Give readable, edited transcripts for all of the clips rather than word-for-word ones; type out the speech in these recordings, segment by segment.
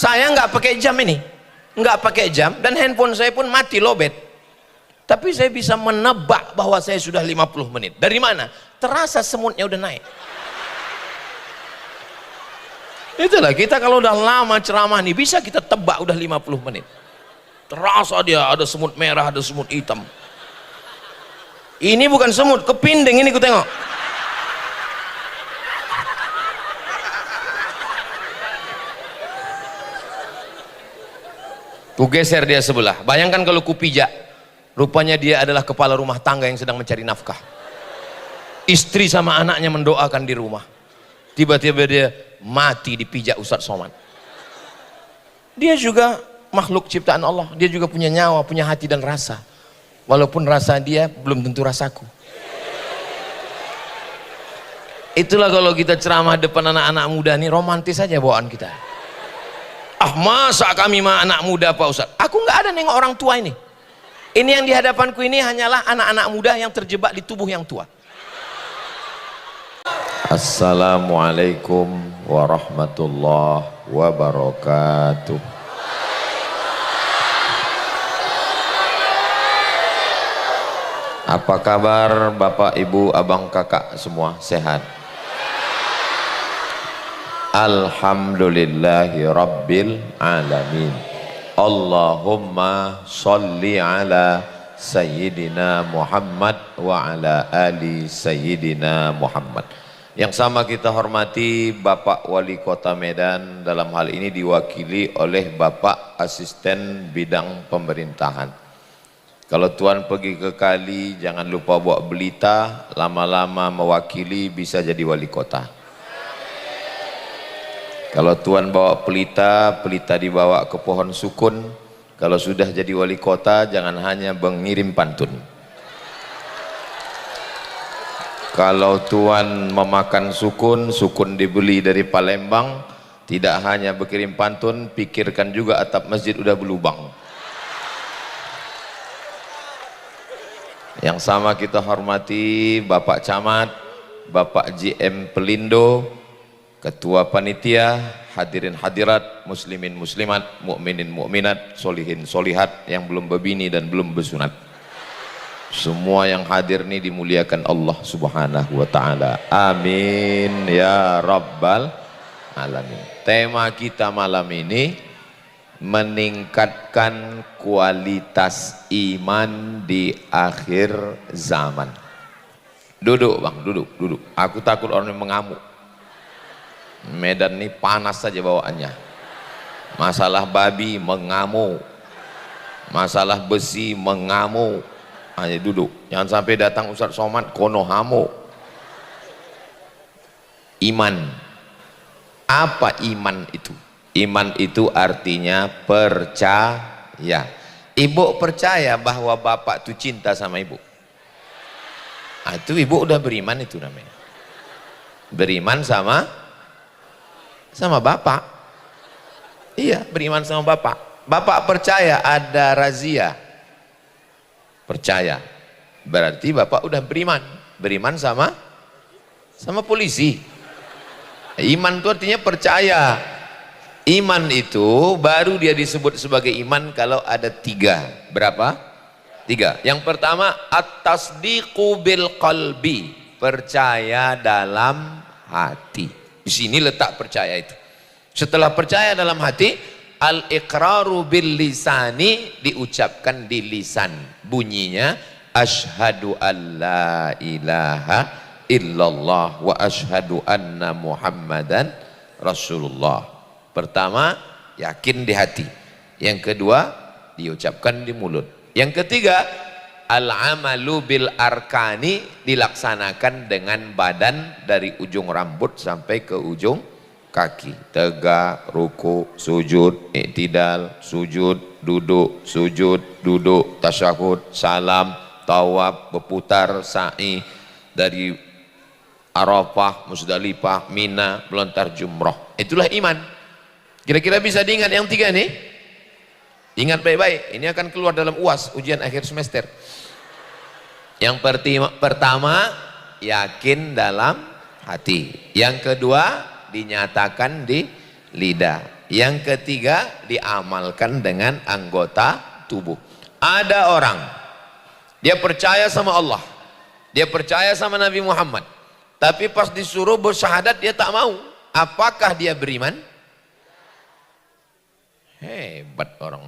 Saya nggak pakai jam ini, nggak pakai jam, dan handphone saya pun mati lowbat. Tapi saya bisa menebak bahwa saya sudah 50 menit. Dari mana? Terasa semutnya udah naik. Itulah kita kalau udah lama ceramah nih, bisa kita tebak udah 50 menit. Terasa dia ada semut merah, ada semut hitam. Ini bukan semut, kepinding ini ku tengok. Ku geser dia sebelah. Bayangkan kalau ku pijak, rupanya dia adalah kepala rumah tangga yang sedang mencari nafkah. Istri sama anaknya mendoakan di rumah. Tiba-tiba dia mati dipijak Ustadz Somad. Dia juga makhluk ciptaan Allah. Dia juga punya nyawa, punya hati dan rasa. Walaupun rasa dia belum tentu rasaku. Itulah kalau kita ceramah depan anak-anak muda ini, romantis saja bawaan kita. Ah, masa kami mah anak muda Pak Ustadz? Aku nggak ada nengok orang tua ini. Ini yang di hadapanku ini hanyalah anak-anak muda yang terjebak di tubuh yang tua. Assalamualaikum warahmatullahi wabarakatuh. Apa kabar Bapak, Ibu, Abang, Kakak semua sehat? Alhamdulillahi Rabbil Alamin. Allahumma salli ala Sayyidina Muhammad wa ala ali Sayyidina Muhammad. Yang sama kita hormati Bapak Wali Kota Medan, dalam hal ini diwakili oleh Bapak Asisten Bidang Pemerintahan. Kalau Tuan pergi ke kali, jangan lupa bawa belita, lama-lama mewakili bisa jadi wali kota. Kalau Tuan bawa pelita, pelita dibawa ke pohon sukun. Kalau sudah jadi wali kota, jangan hanya mengirim pantun. Kalau Tuan memakan sukun, sukun dibeli dari Palembang, tidak hanya berkirim pantun, pikirkan juga atap masjid udah berlubang. Yang sama kita hormati Bapak Camat, Bapak GM Pelindo, Ketua Panitia, hadirin hadirat, muslimin muslimat, mukminin mukminat, solihin solihat yang belum berbini dan belum bersunat. Semua yang hadir ini dimuliakan Allah Subhanahu wa taala. Amin ya rabbal alamin. Tema kita malam ini meningkatkan kualitas iman di akhir zaman. Duduk Bang, duduk. Aku takut orang yang mengamuk. Medan ini panas saja bawaannya. Masalah babi mengamuk, masalah besi mengamuk. Hanya duduk, jangan sampai datang Ustadz Somad konohamo. Iman, apa iman itu? Iman itu artinya percaya. Ibu percaya bahwa bapak itu cinta sama ibu. Nah, itu ibu udah beriman, itu namanya beriman sama bapak. Iya, beriman sama bapak. Bapak percaya ada razia, percaya berarti bapak udah beriman sama polisi. Iman itu artinya percaya. Iman itu baru dia disebut sebagai iman kalau ada tiga. Berapa? Tiga. Yang pertama, at-tasdiqu bil qalbi, percaya dalam hati. Di sini letak percaya itu. Setelah percaya dalam hati, al-iqraru bil lisani, diucapkan di lisan. Bunyinya asyhadu alla ilaha illallah wa asyhadu anna muhammadan rasulullah. Pertama, yakin di hati. Yang kedua, diucapkan di mulut. Yang ketiga, al-amalu bil arkani, dilaksanakan dengan badan dari ujung rambut sampai ke ujung kaki. Tegak, ruku, sujud, i'tidal, sujud, duduk, tasyahud, salam, tawaf, berputar, sa'i dari Arafah, Musdalifah, Mina, melontar jumrah. Itulah iman. Kira-kira bisa diingat yang tiga nih? Ingat baik-baik, ini akan keluar dalam UAS, ujian akhir semester. Yang pertama, yakin dalam hati. Yang kedua, dinyatakan di lidah. Yang ketiga, diamalkan dengan anggota tubuh. Ada orang, dia percaya sama Allah, dia percaya sama Nabi Muhammad, tapi pas disuruh bersyahadat dia tak mau. Apakah dia beriman? Hebat orang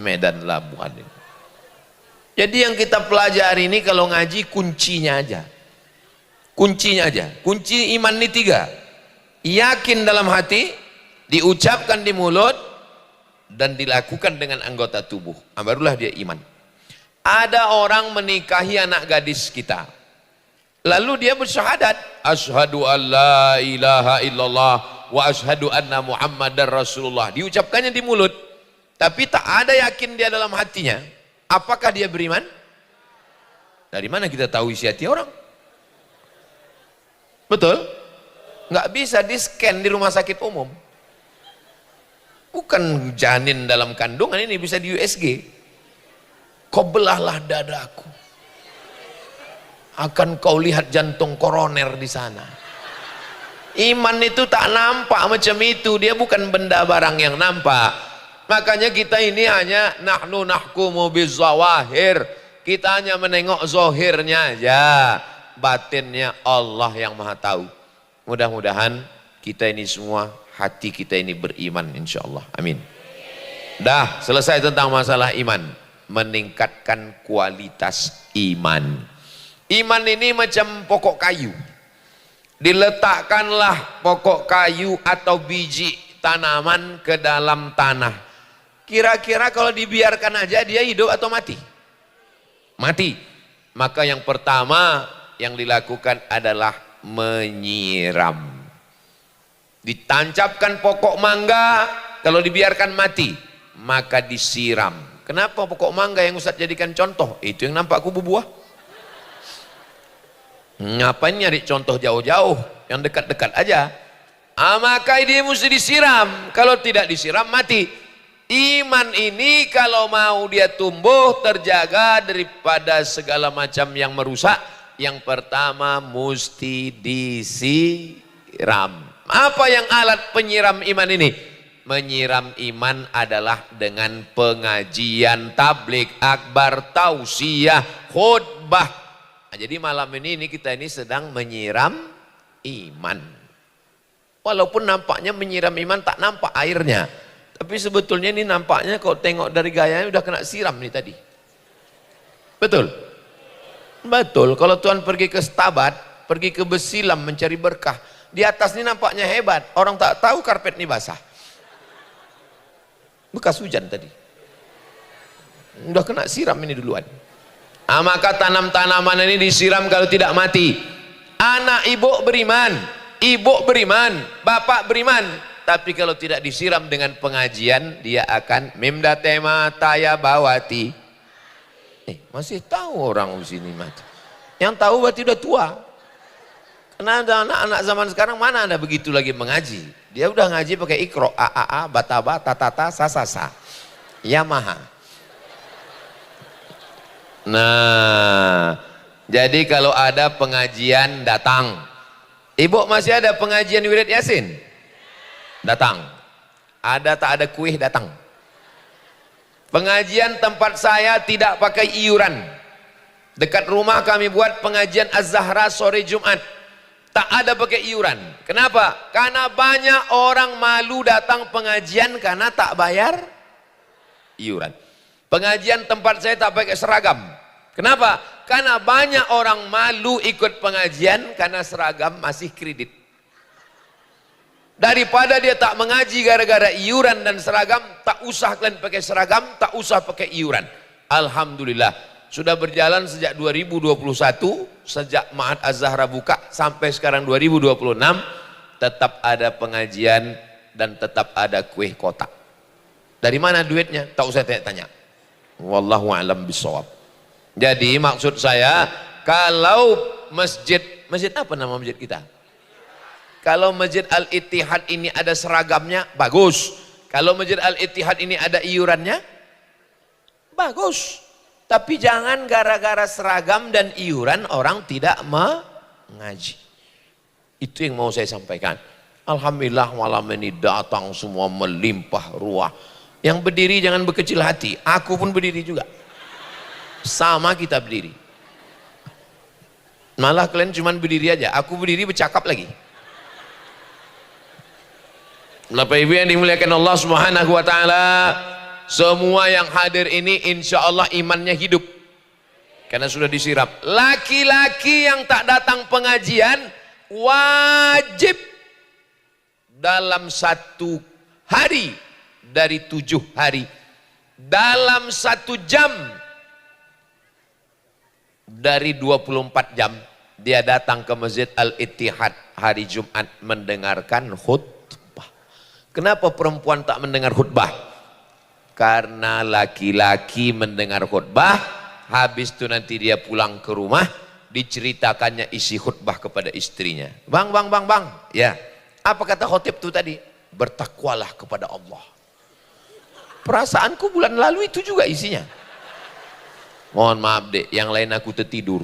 Medan Labuan ini. Jadi yang kita pelajari ini kalau ngaji kuncinya aja. Kuncinya aja. Kunci iman ini 3. Yakin dalam hati, diucapkan di mulut, dan dilakukan dengan anggota tubuh. Barulah dia iman. Ada orang menikahi anak gadis kita, lalu dia bersyahadat, asyhadu an la ilaha illallah wa asyhadu anna muhammadar rasulullah. Diucapkannya di mulut, tapi tak ada yakin dia dalam hatinya. Apakah dia beriman? Dari mana kita tahu isi hati orang? Betul? Nggak bisa di-scan di rumah sakit umum. Bukan janin dalam kandungan, ini bisa di USG. Kau belahlah dadaku, akan kau lihat jantung koroner di sana. Iman itu tak nampak macam itu, dia bukan benda barang yang nampak. Makanya kita ini hanya nahnu nahkumu bizawahir, kita hanya menengok zohirnya aja, batinnya Allah yang maha tahu. Mudah-mudahan kita ini semua, hati kita ini beriman insyaallah. Amin. Dah selesai tentang masalah iman. Meningkatkan kualitas iman. Iman ini macam pokok kayu. Diletakkanlah pokok kayu atau biji tanaman ke dalam tanah. Kira-kira kalau dibiarkan aja dia hidup atau mati? Mati. Maka yang pertama yang dilakukan adalah menyiram. Ditancapkan pokok mangga, kalau dibiarkan mati maka disiram. Kenapa pokok mangga yang Ustaz jadikan contoh? Itu yang nampak kubu buah. Ngapain nyari contoh jauh-jauh, yang dekat-dekat aja. Maka dia mesti disiram, kalau tidak disiram mati. Iman ini kalau mau dia tumbuh, terjaga daripada segala macam yang merusak, yang pertama mesti disiram. Apa yang alat penyiram iman ini? Menyiram iman adalah dengan pengajian, tabligh akbar, tausiah, khutbah. Nah, jadi malam ini kita ini sedang menyiram iman. Walaupun nampaknya menyiram iman tak nampak airnya, tapi sebetulnya ini nampaknya kalau tengok dari gayanya udah kena siram nih tadi. Betul? Betul, kalau Tuhan pergi ke Stabat, pergi ke Besilam mencari berkah, di atas ini nampaknya hebat, orang tak tahu karpet ini basah. Bekas hujan tadi. Udah kena siram ini duluan. Maka tanam-tanaman ini disiram kalau tidak mati. Anak ibu beriman, bapak beriman, tapi kalau tidak disiram dengan pengajian, dia akan mimda tema taya bawati. Masih tahu orang di sini mati. Yang tahu berarti udah tua. Karena ada anak-anak zaman sekarang mana ada begitu lagi mengaji. Dia udah ngaji pakai ikro, a, bataba, tatata, sasasa, Yamaha. Nah, jadi kalau ada pengajian datang. Ibu masih ada pengajian wirid Yasin? Datang. Ada tak ada kuih datang. Pengajian tempat saya tidak pakai iuran. Dekat rumah kami buat pengajian Az-Zahra sore Jumat. Tak ada pakai iuran. Kenapa? Karena banyak orang malu datang pengajian karena tak bayar iuran. Pengajian tempat saya tak pakai seragam. Kenapa? Karena banyak orang malu ikut pengajian karena seragam masih kredit. Daripada dia tak mengaji gara-gara iuran dan seragam, tak usah kalian pakai seragam, tak usah pakai iuran. Alhamdulillah, sudah berjalan sejak 2021, sejak Ma'had Az-Zahra buka sampai sekarang 2026, tetap ada pengajian dan tetap ada kuih kotak. Dari mana duitnya? Tak usah tanya-tanya. Wallahu a'lam bishawab. Jadi maksud saya, kalau masjid apa nama masjid kita? Kalau Masjid Al-Ittihad ini ada seragamnya, bagus. Kalau Masjid Al-Ittihad ini ada iurannya, bagus. Tapi jangan gara-gara seragam dan iuran orang tidak mengaji. Itu yang mau saya sampaikan. Alhamdulillah malam ini datang semua melimpah ruah. Yang berdiri jangan berkecil hati, aku pun berdiri juga. Sama kita berdiri. Malah kalian cuma berdiri aja, aku berdiri bercakap lagi. Bapak Ibu yang dimuliakan Allah Subhanahu wa taala, semua yang hadir ini insya Allah imannya hidup karena sudah disiram. Laki-laki yang tak datang pengajian wajib dalam 1 hari dari 7 hari, dalam 1 jam dari 24 jam dia datang ke Masjid Al-Ittihad hari Jumat mendengarkan khutbah. Kenapa perempuan tak mendengar khutbah? Karena laki-laki mendengar khutbah, habis itu nanti dia pulang ke rumah, diceritakannya isi khutbah kepada istrinya. Bang, ya. Apa kata khotib itu tadi? Bertakwalah kepada Allah. Perasaanku bulan lalu itu juga isinya. Mohon maaf dek, yang lain aku tertidur.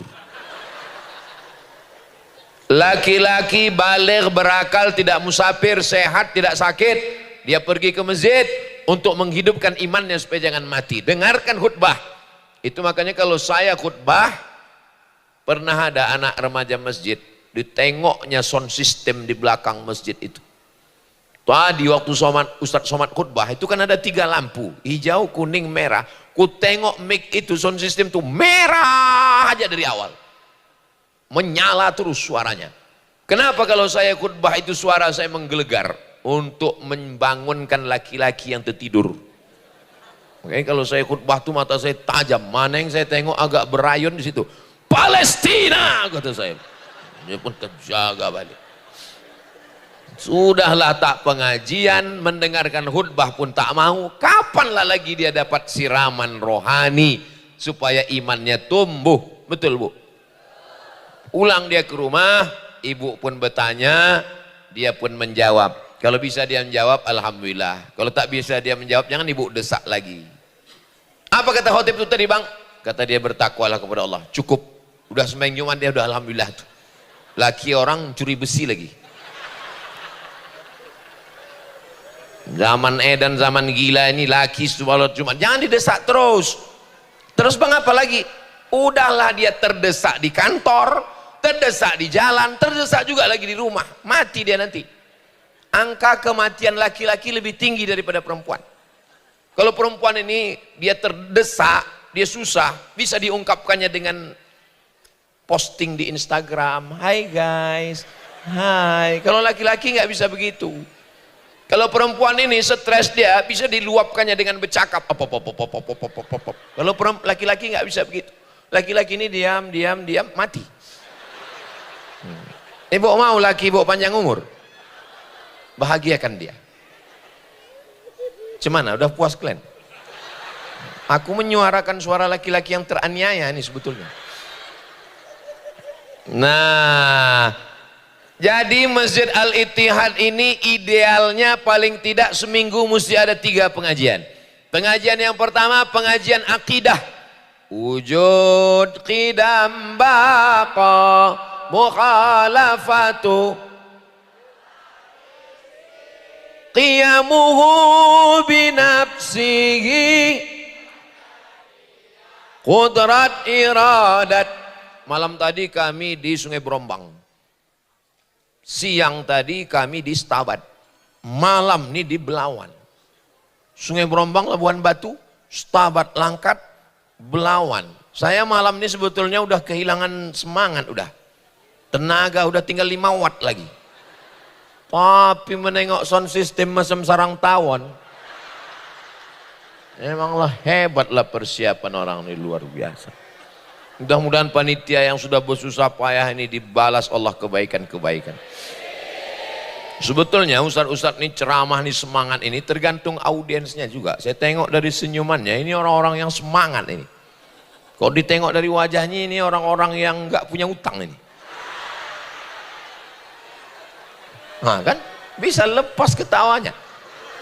Laki-laki baligh berakal, tidak musafir, sehat, tidak sakit, dia pergi ke masjid untuk menghidupkan imannya supaya jangan mati. Dengarkan khutbah. Itu makanya kalau saya khutbah, pernah ada anak remaja masjid, ditengoknya sound system di belakang masjid itu. Tadi waktu Ustadz Somad khutbah itu kan ada 3 lampu, hijau, kuning, merah. Ku tengok mic itu sound system tuh merah aja dari awal, menyala terus suaranya. Kenapa kalau saya khutbah itu suara saya menggelegar? Untuk membangunkan laki-laki yang tertidur. Makanya kalau saya khutbah tuh mata saya tajam, mana yang saya tengok agak berayon di situ. Palestina kata saya. Dia pun terjaga balik. Sudahlah tak pengajian, mendengarkan khutbah pun tak mau. Kapanlah lagi dia dapat siraman rohani supaya imannya tumbuh. Betul Bu? Pulang dia ke rumah, ibu pun bertanya, dia pun menjawab. Kalau bisa dia menjawab, alhamdulillah. Kalau tak bisa dia menjawab, jangan ibu desak lagi. Apa kata khotib itu tadi bang? Kata dia bertakwalah kepada Allah. Cukup. Udah sembahyang Jumat dia udah alhamdulillah tuh. Laki orang curi besi lagi. Zaman edan, zaman gila ini laki sholat Jumat. Jangan didesak terus. Terus bang apa lagi? Udahlah dia terdesak di kantor, terdesak di jalan, terdesak juga lagi di rumah. Mati dia nanti. Angka kematian laki-laki lebih tinggi daripada perempuan. Kalau perempuan ini dia terdesak, dia susah, bisa diungkapkannya dengan posting di Instagram. Hai guys, hai. Kalau laki-laki nggak bisa begitu. Kalau perempuan ini stres dia bisa diluapkannya dengan bercakap. Kalau laki-laki nggak bisa begitu. Laki-laki ini diam, mati. Ibu mau laki ibu panjang umur? Bahagiakan dia. Cemana? Udah puas kalian? Aku menyuarakan suara laki-laki yang teraniaya ini sebetulnya. Nah, jadi Masjid Al-Ittihad ini idealnya paling tidak seminggu mesti ada 3 pengajian. Pengajian yang pertama pengajian akidah. Wujud qidam baqa mukhalafatu qiyamuhu binafsihi qudrat iradat. Malam tadi kami di Sungai Berombang, siang tadi kami di Stabat, malam ini di Belawan. Sungai Berombang Labuan Batu, Stabat Langkat, Belawan. Saya malam ini sebetulnya udah kehilangan semangat, udah tenaga, udah tinggal 5 watt lagi. Tapi menengok sound system macam sarang tawon, emanglah hebatlah persiapan orang ini, luar biasa. Mudah-mudahan panitia yang sudah bersusah payah ini dibalas Allah kebaikan-kebaikan. Sebetulnya ustadz-ustadz ini ceramah ini semangat ini tergantung audiensnya juga. Saya tengok dari senyumannya ini orang-orang yang semangat ini. Kalau ditengok dari wajahnya ini orang-orang yang nggak punya utang ini. Nah kan bisa lepas ketawanya.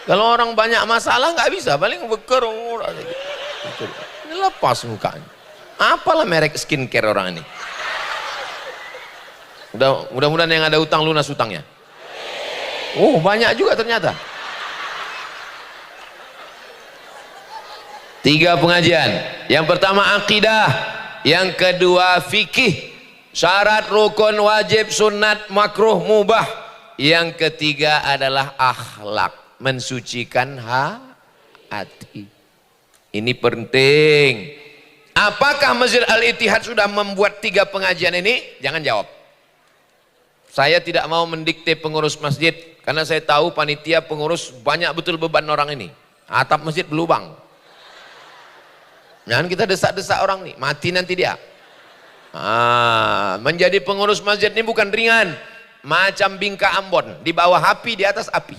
Kalau orang banyak masalah nggak bisa, paling berkerur aja gitu. Ini lepas mukanya. Apalah merek skincare orang ini. Mudah-mudahan yang ada utang lunas utangnya. Oh, banyak juga ternyata. 3 pengajian. Yang pertama akidah, yang kedua fikih, syarat, rukun, wajib, sunat, makruh, mubah. Yang ketiga adalah akhlak, mensucikan hati. Ini penting. Apakah Masjid Al-Ittihad sudah membuat 3 pengajian ini? Jangan jawab. Saya tidak mau mendikte pengurus masjid, karena saya tahu panitia pengurus banyak betul beban orang ini. Atap masjid berlubang. Jangan kita desak-desak orang nih, mati nanti dia. Menjadi pengurus masjid ini bukan ringan. Macam bingka Ambon, di bawah api, di atas api.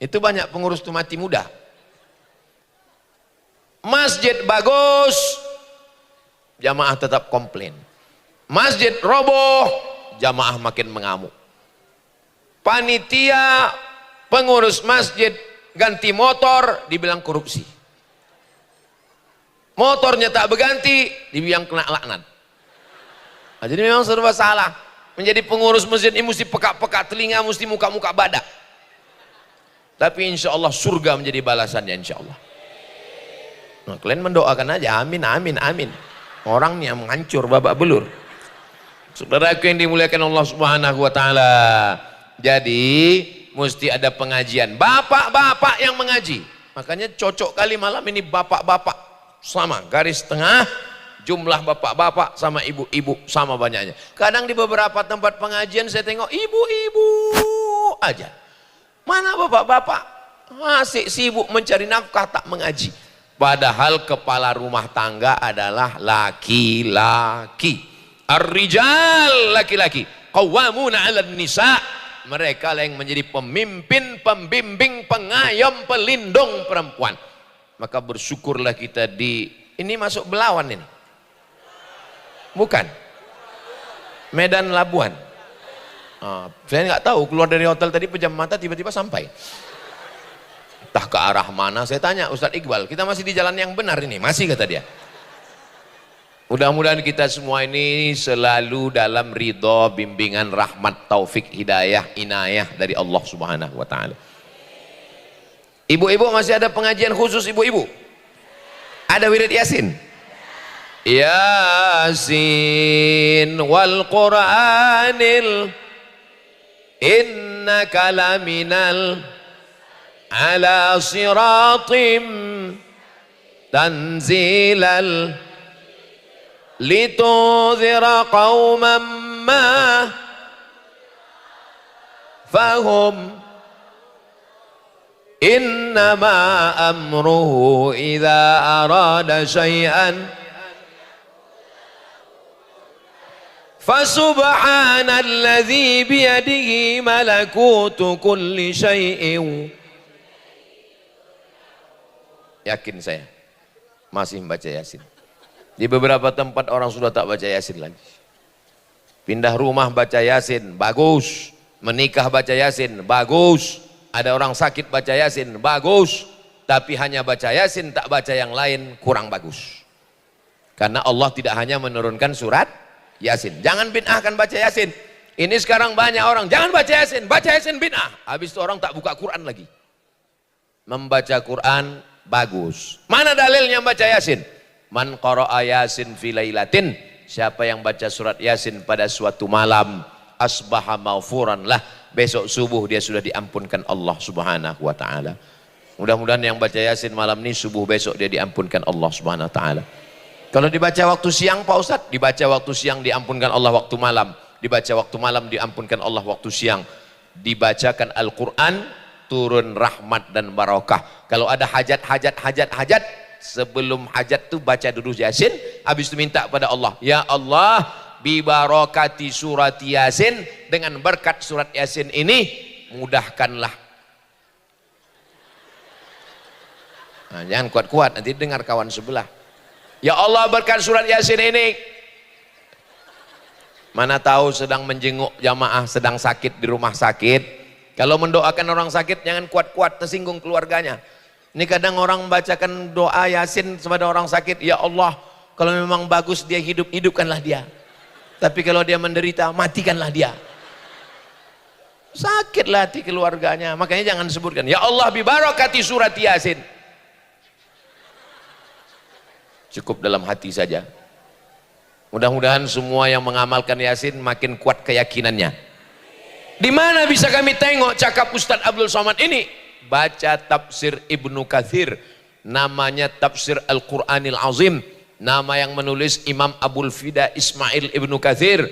Itu banyak pengurus tuh mati muda. Masjid bagus, jamaah tetap komplain. Masjid roboh, jamaah makin mengamuk. Panitia, pengurus masjid ganti motor, dibilang korupsi. Motornya tak berganti, dibilang kena laknat. Jadi memang serba salah. Menjadi pengurus masjid ini mesti peka-peka telinga, mesti muka-muka badak. Tapi insya Allah surga menjadi balasannya insya Allah. Nah, kalian mendoakan aja, amin, amin, amin. Orangnya menghancur babak belur. Saudaraku yang dimuliakan Allah Subhanahu wa Ta'ala. Jadi mesti ada pengajian. Bapak-bapak yang mengaji. Makanya cocok kali malam ini bapak-bapak. Sama garis tengah, jumlah bapak-bapak sama ibu-ibu sama banyaknya. Kadang di beberapa tempat pengajian saya tengok ibu-ibu aja. Mana bapak-bapak? Masih sibuk mencari nafkah, tak mengaji. Padahal kepala rumah tangga adalah laki-laki. Ar-rijal, laki-laki. Qawwamuna 'alan nisa. Mereka yang menjadi pemimpin, pembimbing, pengayom, pelindung perempuan. Maka bersyukurlah kita ini masuk Belawan ini. Bukan. Medan Labuan. Saya nggak tahu, keluar dari hotel tadi pejam mata tiba-tiba sampai. Entah ke arah mana, saya tanya Ustadz Iqbal, kita masih di jalan yang benar ini? Masih, kata dia. Mudah-mudahan kita semua ini selalu dalam ridho, bimbingan, rahmat, taufik, hidayah, inayah dari Allah Subhanahu wa Ta'ala. Ibu-ibu masih ada pengajian khusus ibu-ibu? Ada wirid Yasin? Yasin wal Qur'anil innaka laminal ala siratim tanzilal litudhira qawman ma fahum innama amruhu idza arada syai'an fasubhanalladzi biyadihi malakutu kulli syai'in. Yakin saya masih membaca Yasin. Di beberapa tempat orang sudah tak baca Yasin lagi. Pindah rumah baca Yasin, bagus. Menikah baca Yasin, bagus. Ada orang sakit baca Yasin, bagus. Tapi hanya baca Yasin, tak baca yang lain, kurang bagus. Karena Allah tidak hanya menurunkan surat Yasin. Jangan bid'ahkan baca Yasin. Ini sekarang banyak orang, jangan baca Yasin bid'ah. Habis itu orang tak buka Quran lagi. Membaca Quran bagus. Mana dalilnya baca Yasin? Man qara'a Yasin fi lailatin, siapa yang baca surat Yasin pada suatu malam, asbaha maghfuran lah, besok subuh dia sudah diampunkan Allah Subhanahu wa Ta'ala. Mudah-mudahan yang baca Yasin malam ini subuh besok dia diampunkan Allah Subhanahu wa Ta'ala. Kalau dibaca waktu siang Pak Ustadz, dibaca waktu siang diampunkan Allah waktu malam, dibaca waktu malam diampunkan Allah waktu siang. Dibacakan Al-Quran, turun rahmat dan barakah. Kalau ada hajat, sebelum hajat tuh baca dulu Yasin, habis itu minta pada Allah, ya Allah, bi barakati surat Yasin, dengan berkat surat Yasin ini mudahkanlah. Nah, jangan kuat-kuat, nanti dengar kawan sebelah. Ya Allah, berkat surat Yasin ini, mana tahu sedang menjenguk jamaah sedang sakit di rumah sakit. Kalau mendoakan orang sakit jangan kuat-kuat, tersinggung keluarganya. Ini kadang orang membacakan doa Yasin kepada orang sakit, ya Allah, kalau memang bagus dia hidup, hidupkanlah dia. Tapi kalau dia menderita, matikanlah dia. Sakitlah hati keluarganya. Makanya jangan sebutkan, ya Allah bibarakati surat Yasin. Cukup dalam hati saja. Mudah-mudahan semua yang mengamalkan Yasin makin kuat keyakinannya. Di mana bisa kami tengok cakap Ustadz Abdul Somad ini? Baca tafsir Ibnu Katsir, namanya tafsir Al-Quranil Azim. Nama yang menulis Imam Abul Fida Ismail Ibnu Katsir.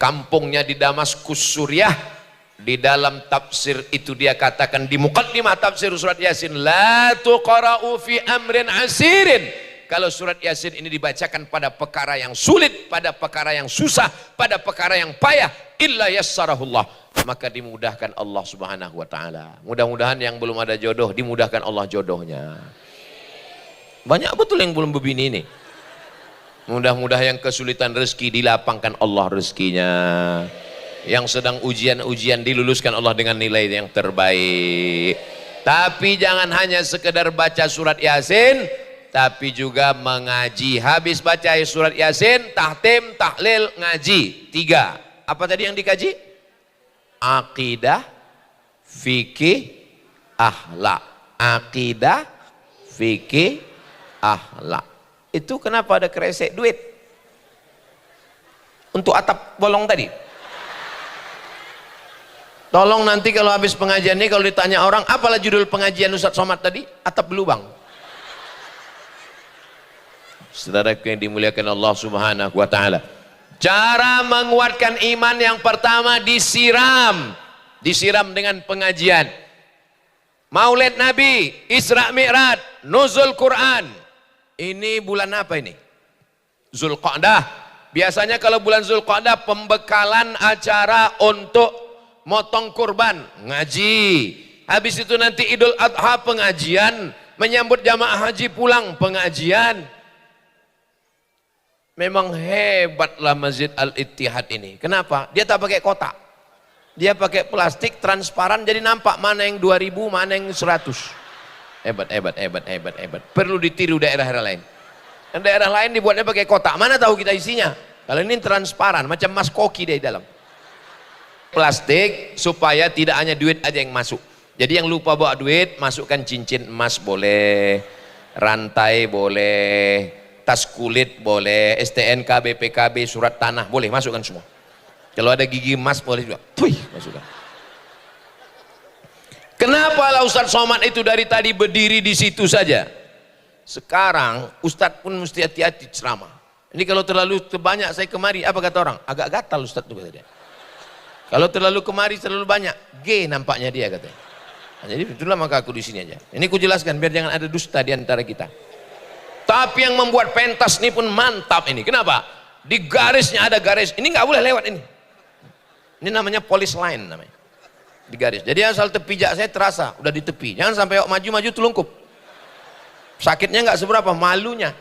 Kampungnya di Damaskus, Suriah. Di dalam tafsir itu dia katakan di muqaddimah tafsir surat Yasin, la tuqra'u fi amrin asirin. Kalau surat Yasin ini dibacakan pada perkara yang sulit, pada perkara yang susah, pada perkara yang payah, illa yassarahullah, maka dimudahkan Allah Subhanahu wa taala. Mudah-mudahan yang belum ada jodoh dimudahkan Allah jodohnya. Banyak betul yang belum berbini ini. Mudah-mudahan yang kesulitan rezeki dilapangkan Allah rezekinya. Yang sedang ujian-ujian diluluskan Allah dengan nilai yang terbaik. Tapi jangan hanya sekedar baca surat Yasin, tapi juga mengaji. Habis baca surat Yasin, tahtim, tahlil, ngaji. 3. Apa tadi yang dikaji? Akidah, fikih, akhlak. Akidah, fikih, akhlak. Itu kenapa ada kresek duit? Untuk atap bolong tadi. Tolong nanti kalau habis pengajian ini, kalau ditanya orang, apalah judul pengajian Ustadz Somad tadi? Atap berlubang. Saudaraku yang dimuliakan Allah Subhanahu wa taala. Cara menguatkan iman yang pertama disiram. Disiram dengan pengajian. Maulid Nabi, Isra Mi'raj, Nuzul Quran. Ini bulan apa ini? Zulqa'dah. Biasanya kalau bulan Zulqa'dah pembekalan acara untuk motong kurban, ngaji. Habis itu nanti Idul Adha pengajian, menyambut jamaah haji pulang pengajian. Memang hebatlah Masjid Al-Ittihad ini. Kenapa? Dia tak pakai kotak. Dia pakai plastik transparan, jadi nampak mana yang 2000, mana yang 100. Hebat, hebat, hebat, hebat, hebat. Perlu ditiru daerah-daerah lain. Dan daerah lain dibuatnya pakai kotak. Mana tahu kita isinya? Kalau ini transparan, macam mas koki dari dalam. Plastik supaya tidak hanya duit aja yang masuk. Jadi yang lupa bawa duit, masukkan cincin emas boleh, rantai boleh, tas kulit boleh, STNK, BPKB, surat tanah boleh, masukkan semua. Kalau ada gigi emas boleh juga, masukkan. Kenapa lah Ustadz Somad itu dari tadi berdiri di situ saja? Sekarang Ustadz pun mesti hati-hati ceramah. Ini kalau terlalu banyak saya kemari, apa kata orang? Agak gatal Ustadz tuh kata dia. Kalau terlalu kemari terlalu banyak, G nampaknya dia katanya. Nah, jadi itulah maka aku di sini aja. Ini aku jelaskan biar jangan ada dusta di antara kita. Tapi yang membuat pentas ini pun mantap ini. Kenapa? Di garisnya ada garis. Ini nggak boleh lewat ini. Ini namanya police line namanya. Di garis. Jadi asal tepi jak saya terasa udah di tepi. Jangan sampai maju-maju telungkup. Sakitnya nggak seberapa, malunya.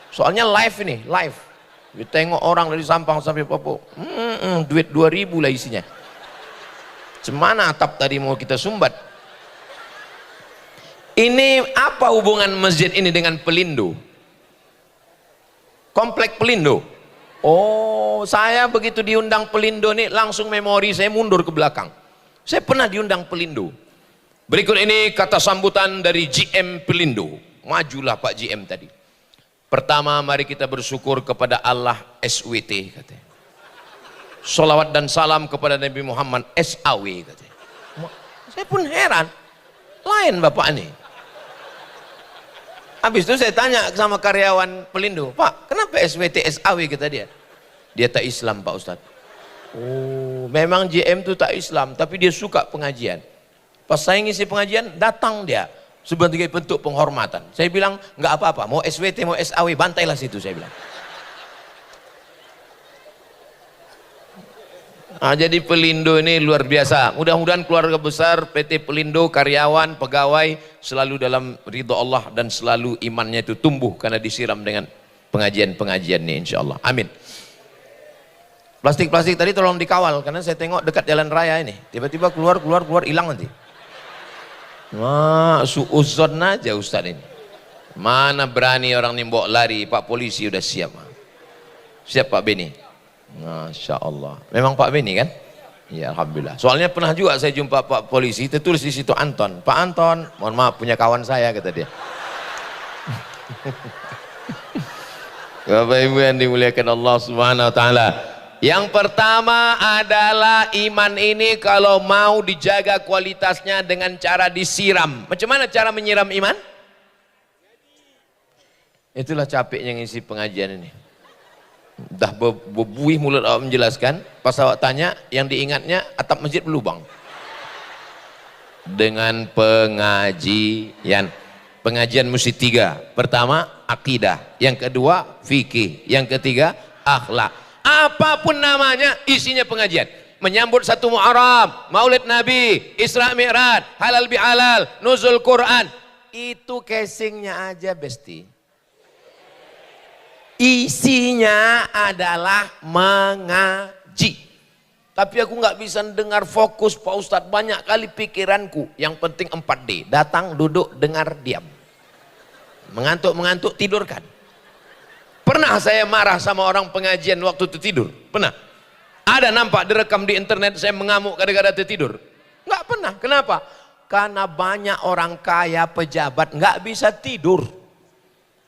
Soalnya live ini, live. Tengok orang dari Sampang sampai Papua, duit 2000 lah isinya. Cemana atap tadi mau kita sumbat? Ini apa hubungan masjid ini dengan Pelindo? Komplek Pelindo. Oh, saya begitu diundang Pelindo nih langsung memori saya mundur ke belakang. Saya pernah diundang Pelindo. Berikut ini kata sambutan dari GM Pelindo. Majulah Pak GM tadi. Pertama, mari kita bersyukur kepada Allah SWT katanya. Salawat dan salam kepada Nabi Muhammad SAW katanya. Saya pun heran, lain Bapak ini. Habis itu saya tanya sama karyawan Pelindo, Pak, kenapa SWT SAW kata dia? Dia tak Islam Pak Ustadz. Oh, memang GM itu tak Islam, tapi dia suka pengajian. Pas saya ngisi pengajian, datang dia. Sebagai bentuk penghormatan. Saya bilang, nggak apa-apa, mau SWT, mau SAW, bantailah situ, saya bilang. Nah, jadi Pelindo ini luar biasa. Mudah-mudahan keluarga besar PT Pelindo, karyawan, pegawai, selalu dalam ridho Allah dan selalu imannya itu tumbuh karena disiram dengan pengajian-pengajian ini, insya Allah. Amin. Plastik-plastik tadi tolong dikawal, karena saya tengok dekat jalan raya ini. Tiba-tiba keluar, hilang nanti. Wah, suuzon aja Ustadz ini. Mana berani orang nimbok lari, Pak Polisi udah siap. Siap Pak Beni. Masya Allah. Memang Pak Beni kan? Ya alhamdulillah. Soalnya pernah juga saya jumpa Pak polisi, tertulis di situ Anton. Pak Anton, mohon maaf punya kawan saya, kata dia. Bapak Ibu yang dimuliakan Allah Subhanahu wa taala. Yang pertama adalah iman ini kalau mau dijaga kualitasnya dengan cara disiram. Macam mana cara menyiram iman? Itulah capeknya ngisi pengajian ini. Dah berbuih mulut awak menjelaskan, pas awak tanya yang diingatnya atap masjid berlubang. Dengan pengajian. Pengajian mesti 3. Pertama akidah, yang kedua fikih, yang ketiga akhlak. Apapun namanya isinya pengajian. Menyambut 1 Muharram, Maulid Nabi, Isra Mi'raj, halal bihalal, nuzul Quran. Itu casingnya aja besti. Isinya adalah mengaji. Tapi aku nggak bisa dengar fokus Pak Ustadz, banyak kali pikiranku. Yang penting 4D, datang, duduk, dengar, diam. Mengantuk-mengantuk, tidurkan. Pernah saya marah sama orang pengajian waktu tertidur? Pernah. Ada nampak direkam di internet saya mengamuk kadang-kadang tertidur? Nggak pernah. Kenapa? Karena banyak orang kaya, pejabat nggak bisa tidur.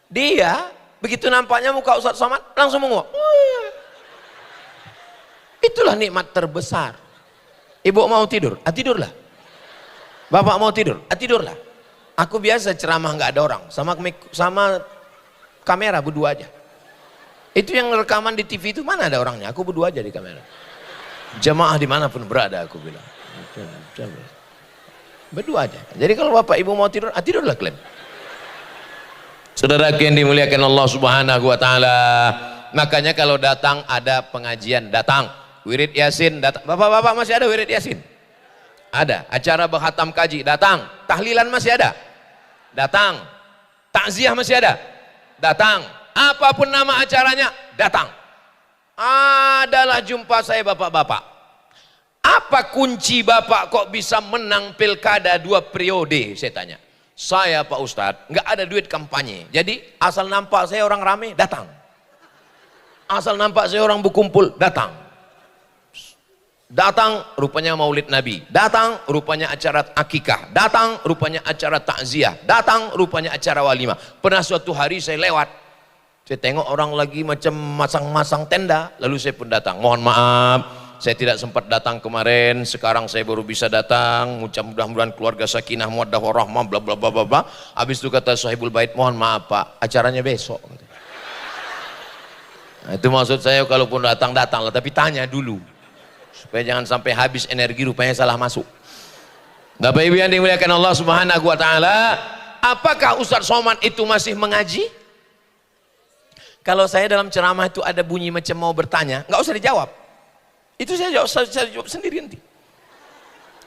Dia begitu nampaknya muka Ustadz Somad langsung menguap. Itulah nikmat terbesar. Ibu mau tidur? Ah, tidurlah. Bapak mau tidur? Ah, tidurlah. Aku biasa ceramah nggak ada orang, sama kamera berdua aja. Itu yang rekaman di TV itu mana ada orangnya? Aku berdua aja di kamera. Jamaah dimanapun berada aku bilang. Berdua aja. Jadi kalau bapak ibu mau tidur, ah, tidurlah kalian. Saudara yang dimuliakan Allah Subhanahu wa taala. Makanya kalau datang ada pengajian, datang. Wirid Yasin datang. Bapak-bapak masih ada wirid Yasin? Ada. Acara berkhatam kaji, datang. Tahlilan masih ada? Datang. Takziah masih ada? Datang. Apapun nama acaranya, datang. Adalah jumpa saya bapak-bapak. Apa kunci bapak kok bisa menang pilkada 2 periode? Saya tanya. Saya Pak Ustadz, nggak ada duit kampanye. Jadi asal nampak saya orang rame, datang. Asal nampak saya orang berkumpul, datang. Datang rupanya Maulid Nabi, datang rupanya acara akikah, datang rupanya acara takziah, datang rupanya acara walimah. Pernah suatu hari saya lewat, saya tengok orang lagi macam masang-masang tenda, lalu saya pun datang. Mohon maaf, saya tidak sempat datang kemarin, sekarang saya baru bisa datang. Mudah-mudahan keluarga sakinah mawaddah warahmah bla bla bla bla bla. Habis itu kata sahibul bait, mohon maaf Pak, acaranya besok. Nah, itu maksud saya, kalaupun datang-datanglah, tapi tanya dulu. Supaya jangan sampai habis energi, rupanya salah masuk. Bapak Ibu yang dimuliakan Allah Subhanahu wa taala, apakah Ustadz Somad itu masih mengaji? Kalau saya dalam ceramah itu ada bunyi macam mau bertanya, nggak usah dijawab. Itu saya jawab sendiri nanti.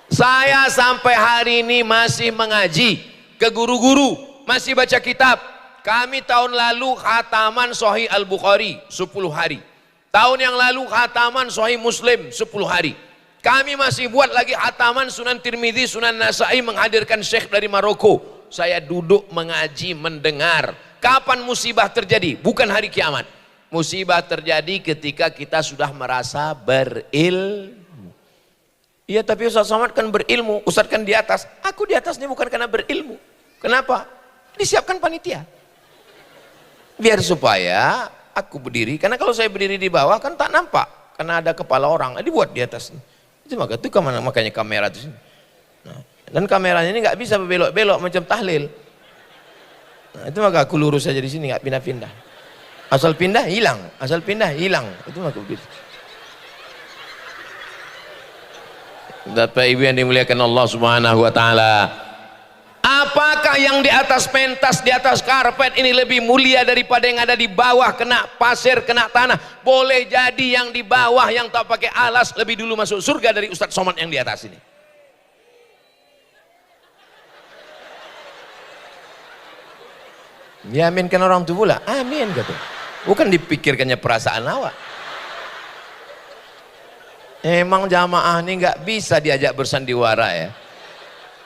Saya sampai hari ini masih mengaji ke guru-guru, masih baca kitab. Kami tahun lalu khataman Sahih Al-Bukhari 10 hari. Tahun yang lalu khataman Sahih Muslim 10 hari. Kami masih buat lagi khataman Sunan Tirmidzi, Sunan Nasai, menghadirkan syekh dari Maroko. Saya duduk mengaji, mendengar. Kapan musibah terjadi? Bukan hari kiamat. Musibah terjadi ketika kita sudah merasa berilmu. Iya, tapi Ustaz Somad kan berilmu, Ustaz kan di atas. Aku di atasnya bukan karena berilmu. Kenapa? Disiapkan panitia. Biar supaya aku berdiri, karena kalau saya berdiri di bawah kan tak nampak, karena ada kepala orang, dibuat di atas. Itu makanya kamera di sini. Nah, dan kameranya ini nggak bisa berbelok-belok macam tahlil. Nah, itu maka aku lurus saja di sini, nggak pindah-pindah. Asal pindah hilang, asal pindah hilang. Itu maka begitu. Bapak Ibu yang dimuliakan Allah Subhanahu wa taala. Apakah yang di atas pentas, di atas karpet ini lebih mulia daripada yang ada di bawah, kena pasir, kena tanah? Boleh jadi yang di bawah yang tak pakai alas lebih dulu masuk surga dari Ustadz Somad yang di atas ini. Diaminkan orang itu pula, amin kata. Bukan dipikirkannya perasaan awak. Emang jamaah ini nggak bisa diajak bersandiwara ya.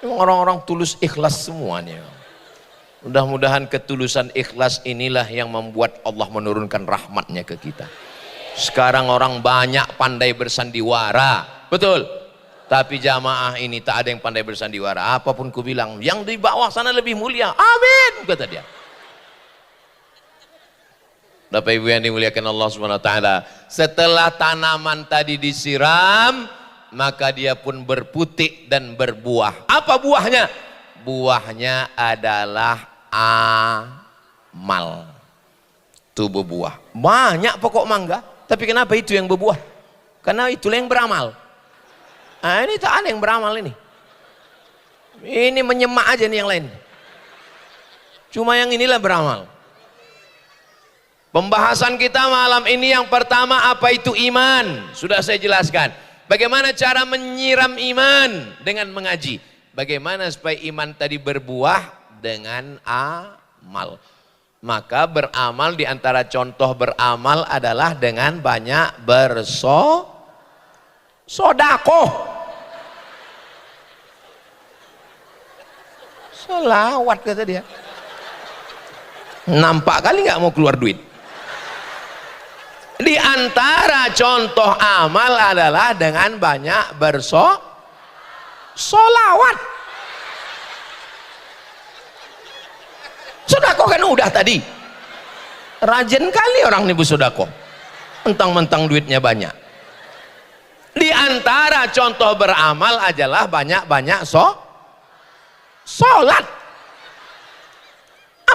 Orang-orang tulus ikhlas semuanya. Mudah-mudahan ketulusan ikhlas inilah yang membuat Allah menurunkan rahmatnya ke kita. Sekarang orang banyak pandai bersandiwara, Betul. Tapi jamaah ini tak ada yang pandai bersandiwara. Apapun ku bilang, yang di bawah sana lebih mulia. Amin, kata dia. Bapak Ibu yang dimuliakan Allah Subhanahu wa taala, setelah tanaman tadi disiram, maka dia pun berputik dan berbuah. Apa buahnya? Buahnya adalah amal. Itu berbuah. Banyak pokok mangga, tapi kenapa itu yang berbuah? Karena itulah yang beramal. Nah, ini tak ada yang beramal ini. Ini menyemak aja nih yang lain. Cuma yang inilah beramal. Pembahasan kita malam ini yang pertama, apa itu iman? Sudah saya jelaskan. Bagaimana cara menyiram iman? Dengan mengaji. Bagaimana supaya iman tadi berbuah? Dengan amal. Maka beramal, di antara contoh beramal adalah dengan banyak bersodakoh. Selawat kata dia. Nampak kali nggak mau keluar duit. Di antara contoh amal adalah dengan banyak solawat. Sodakoh kan udah tadi. Rajin kali orang nih bersodakoh. Mentang-mentang duitnya banyak. Di antara contoh beramal adalah banyak-banyak sholat.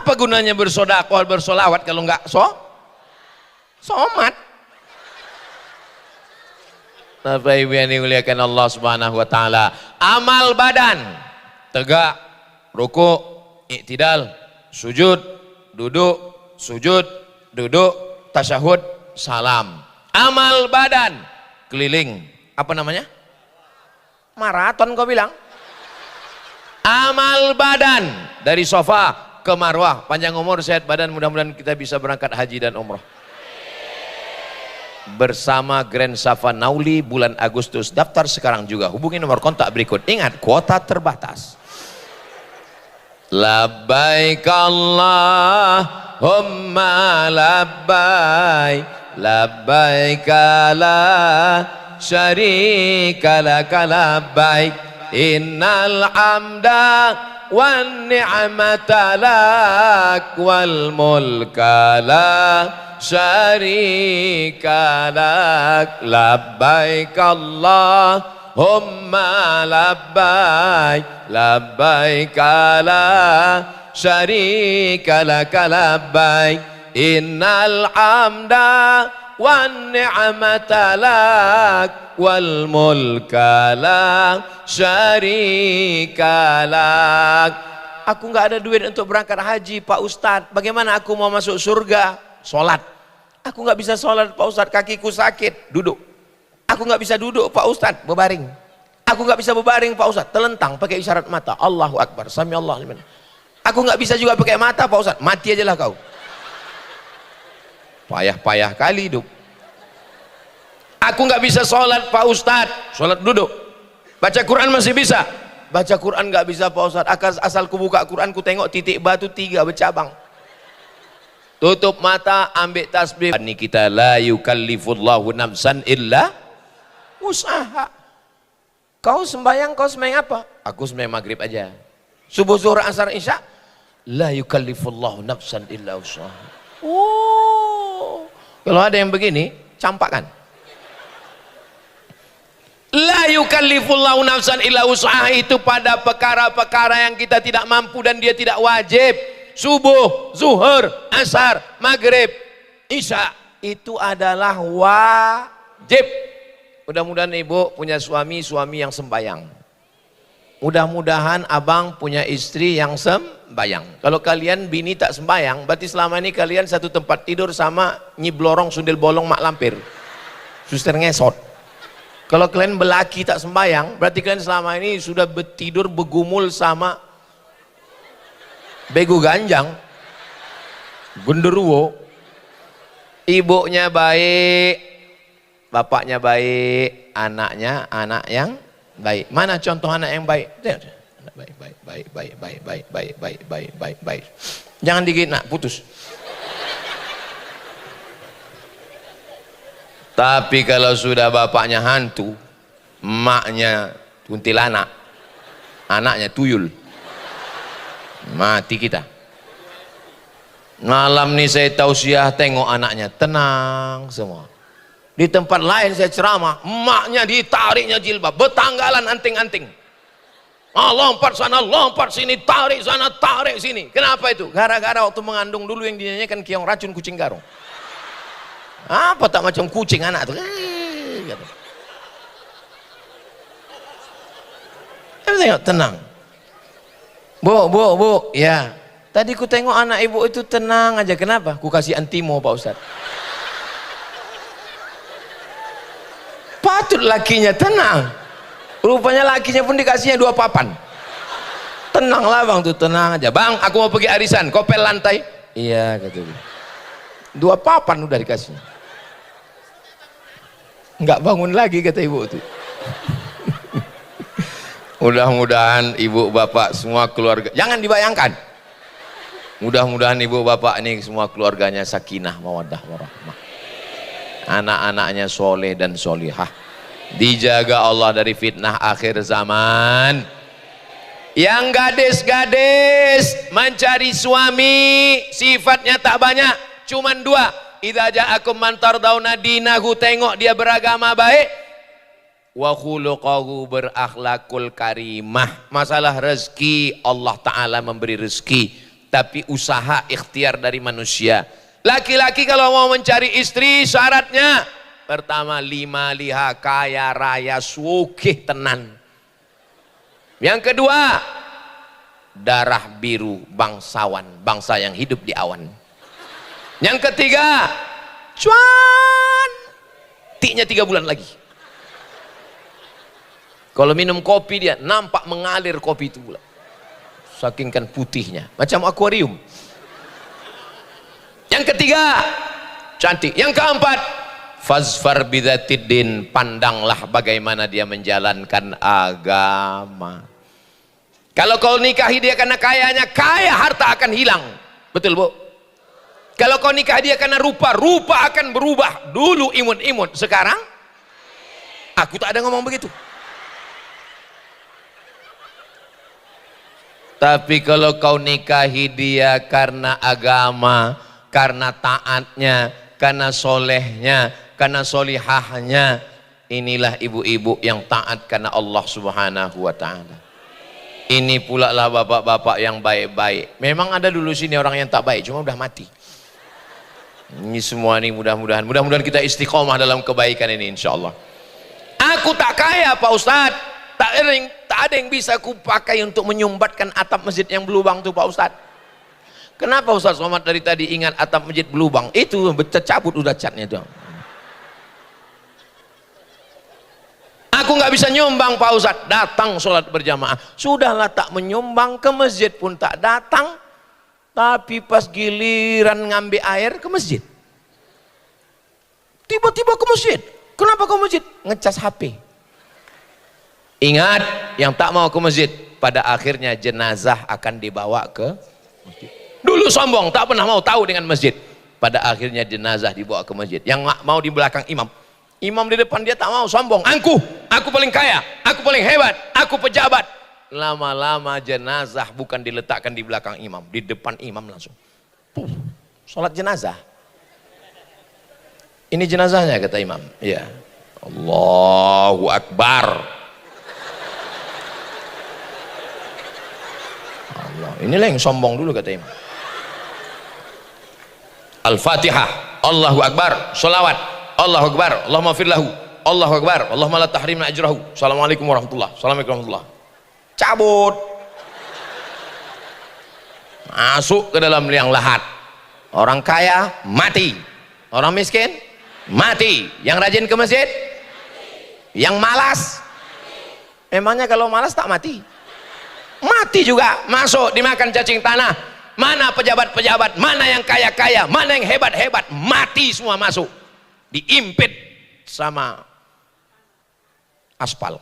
Apa gunanya bersodakoh, bersolawat kalau nggak somat? Bapak Ibu yang dimuliakan Allah Subhanahu wa taala, amal badan, tegak, rukuk, i'tidal, sujud, duduk, tasyahud, salam. Amal badan, keliling, apa namanya? Maraton kau bilang. Amal badan, dari sofa ke marwah, panjang umur, sehat badan, mudah-mudahan kita bisa berangkat haji dan umrah bersama Grand Safa Nauli bulan Agustus. Daftar sekarang juga, hubungi nomor kontak berikut. Ingat, kuota terbatas. Labbaik Allahumma labbaik, labbaik la syarika laka labbaik, innal hamda wan ni'mata lak wal mulka la syarika lak, labbaik Allahumma labbaik, labbaik la syarika lak labbaik, innal hamda wan ni'mata lak wal mulka la syarika lak. Aku nggak ada duit untuk berangkat haji Pak Ustadz, bagaimana aku mau masuk surga? Sholat. Aku nggak bisa sholat Pak Ustadz, kakiku sakit, duduk. Aku nggak bisa duduk Pak Ustadz, berbaring. Aku nggak bisa berbaring Pak Ustadz, telentang pakai isyarat mata, Allahu Akbar, Sami Allah liman. Aku nggak bisa juga pakai mata Pak Ustadz, mati aja lah kau. Payah-payah kali hidup. Aku nggak bisa sholat Pak Ustadz, sholat duduk. Baca Quran masih bisa, baca Quran nggak bisa Pak Ustadz. Asal ku buka Quran, ku tengok titik batu 3 bercabang. Tutup mata, ambil tasbih. Ini kita la yukallifullahu nafsan illa usaha. Kau sembahyang apa? Aku sembahyang maghrib aja. Subuh, zuhur, asar, isya. La yukallifullahu nafsan illa usaha. Oh, kalau ada yang begini, campakkan. La yukallifullahu nafsan illa usaha itu pada perkara-perkara yang kita tidak mampu dan dia tidak wajib. Subuh, zuhur, asar, maghrib, isya itu adalah wajib. Mudah-mudahan ibu punya suami yang sembayang. Mudah-mudahan abang punya istri yang sembayang. Kalau kalian bini tak sembayang, berarti selama ini kalian satu tempat tidur sama Nyi Blorong Sundel Bolong Mak Lampir, Suster Ngesot. Kalau kalian belaki tak sembayang, berarti kalian selama ini sudah tidur begumul sama Begu Ganjang, Genderuwo. Ibunya baik, bapaknya baik, anaknya anak yang baik. Mana contoh anak yang baik? Anak baik. Jangan digigit nak, putus. Tapi kalau sudah bapaknya hantu, Emaknya kuntilanak, anaknya tuyul. Mati kita. Malam nih saya tausiah, tengok anaknya tenang semua. Di tempat lain saya ceramah, emaknya ditariknya jilbab, betanggalan anting-anting. Lompat sana, lompat sini, tarik sana, tarik sini. Kenapa itu? Gara-gara waktu mengandung dulu yang dinyanyikan Kiong Racun Kucing Garong. Apa tak macam kucing anak tuh? Gitu. Tengok tenang. Bu, ya. Tadi ku tengok anak ibu itu tenang aja. Kenapa? Ku kasih antimo Pak Ustadz. Patut lakinya tenang. Rupanya lakinya pun dikasihnya 2 papan. Tenanglah bang tuh, tenang aja. Bang, aku mau pergi arisan, kopel lantai. Iya kata dia. 2 papan udah dikasih. Nggak bangun lagi kata ibu tuh. Mudah-mudahan ibu bapak semua keluarga, jangan dibayangkan, mudah-mudahan ibu bapak ini semua keluarganya sakinah mawaddah warahmah, anak-anaknya soleh dan solihah, dijaga Allah dari fitnah akhir zaman. Yang gadis-gadis mencari suami sifatnya tak banyak, cuman 2. Idza ja'akum man tardawna dinahu, tengok dia beragama baik, wa khuluquhu, berakhlakul karimah. Masalah rezeki, Allah Ta'ala memberi rezeki, tapi usaha ikhtiar dari manusia. Laki-laki kalau mau mencari istri syaratnya pertama 5 liha, kaya raya sugih tenan. Yang kedua darah biru, bangsawan, bangsa yang hidup di awan. Yang ketiga cuan, tiknya 3 bulan lagi. Kalau minum kopi dia nampak mengalir kopi itu pula, saking kan putihnya macam akuarium. Yang ketiga cantik. Yang keempat fazfar bidzatiddin, pandanglah bagaimana dia menjalankan agama. Kalau kau nikahi dia karena kayanya, kaya harta akan hilang, betul bu? Kalau kau nikah dia karena rupa, rupa akan berubah. Dulu imut-imut, sekarang aku tak ada ngomong begitu. Tapi kalau kau nikahi dia karena agama, karena taatnya, karena solehnya, karena solihahnya, inilah ibu-ibu yang taat karena Allah Subhanahu wa Ta'ala. Ini pula lah bapak-bapak yang baik-baik. Memang ada dulu sini orang yang tak baik, cuma udah mati. Ini semua nih mudah-mudahan kita istiqomah dalam kebaikan ini insya Allah. Aku tak kaya Pak Ustadz, tak ada yang bisa aku pakai untuk menyumbatkan atap masjid yang berlubang tuh Pak Ustadz. Kenapa Ustadz Somad dari tadi ingat atap masjid berlubang? Itu tercabut udah catnya tuh. Aku nggak bisa nyumbang Pak Ustadz, datang sholat berjamaah. Sudahlah tak menyumbang, ke masjid pun tak datang. Tapi pas giliran ngambil air ke masjid, tiba-tiba ke masjid. Kenapa ke masjid? Ngecas HP. Ingat, yang tak mau ke masjid pada akhirnya jenazah akan dibawa ke masjid. Dulu sombong, tak pernah mau tahu dengan masjid, pada akhirnya jenazah dibawa ke masjid. Yang mau di belakang imam, imam di depan dia tak mau, sombong. Aku paling kaya, aku paling hebat, aku pejabat. Lama-lama jenazah bukan diletakkan di belakang imam, di depan imam langsung. Sholat jenazah. Ini jenazahnya kata imam. Ya. Allahu Akbar. Allah. Inilah yang sombong dulu kata imam. Al-Fatihah. Allahu Akbar. Sholawat. Allahu Akbar. Allahumma firlahu. Allahu Akbar. Allahumma la tahrimna ajrahu. Assalamualaikum warahmatullahi. Assalamualaikum warahmatullahi. Cabut, masuk ke dalam liang lahat. Orang kaya mati, orang miskin mati, yang rajin ke masjid mati. Yang malas mati. Emangnya kalau malas tak mati? Mati juga, masuk dimakan cacing tanah. Mana pejabat-pejabat, mana yang kaya-kaya, mana yang hebat-hebat, mati semua masuk, diimpit sama aspal.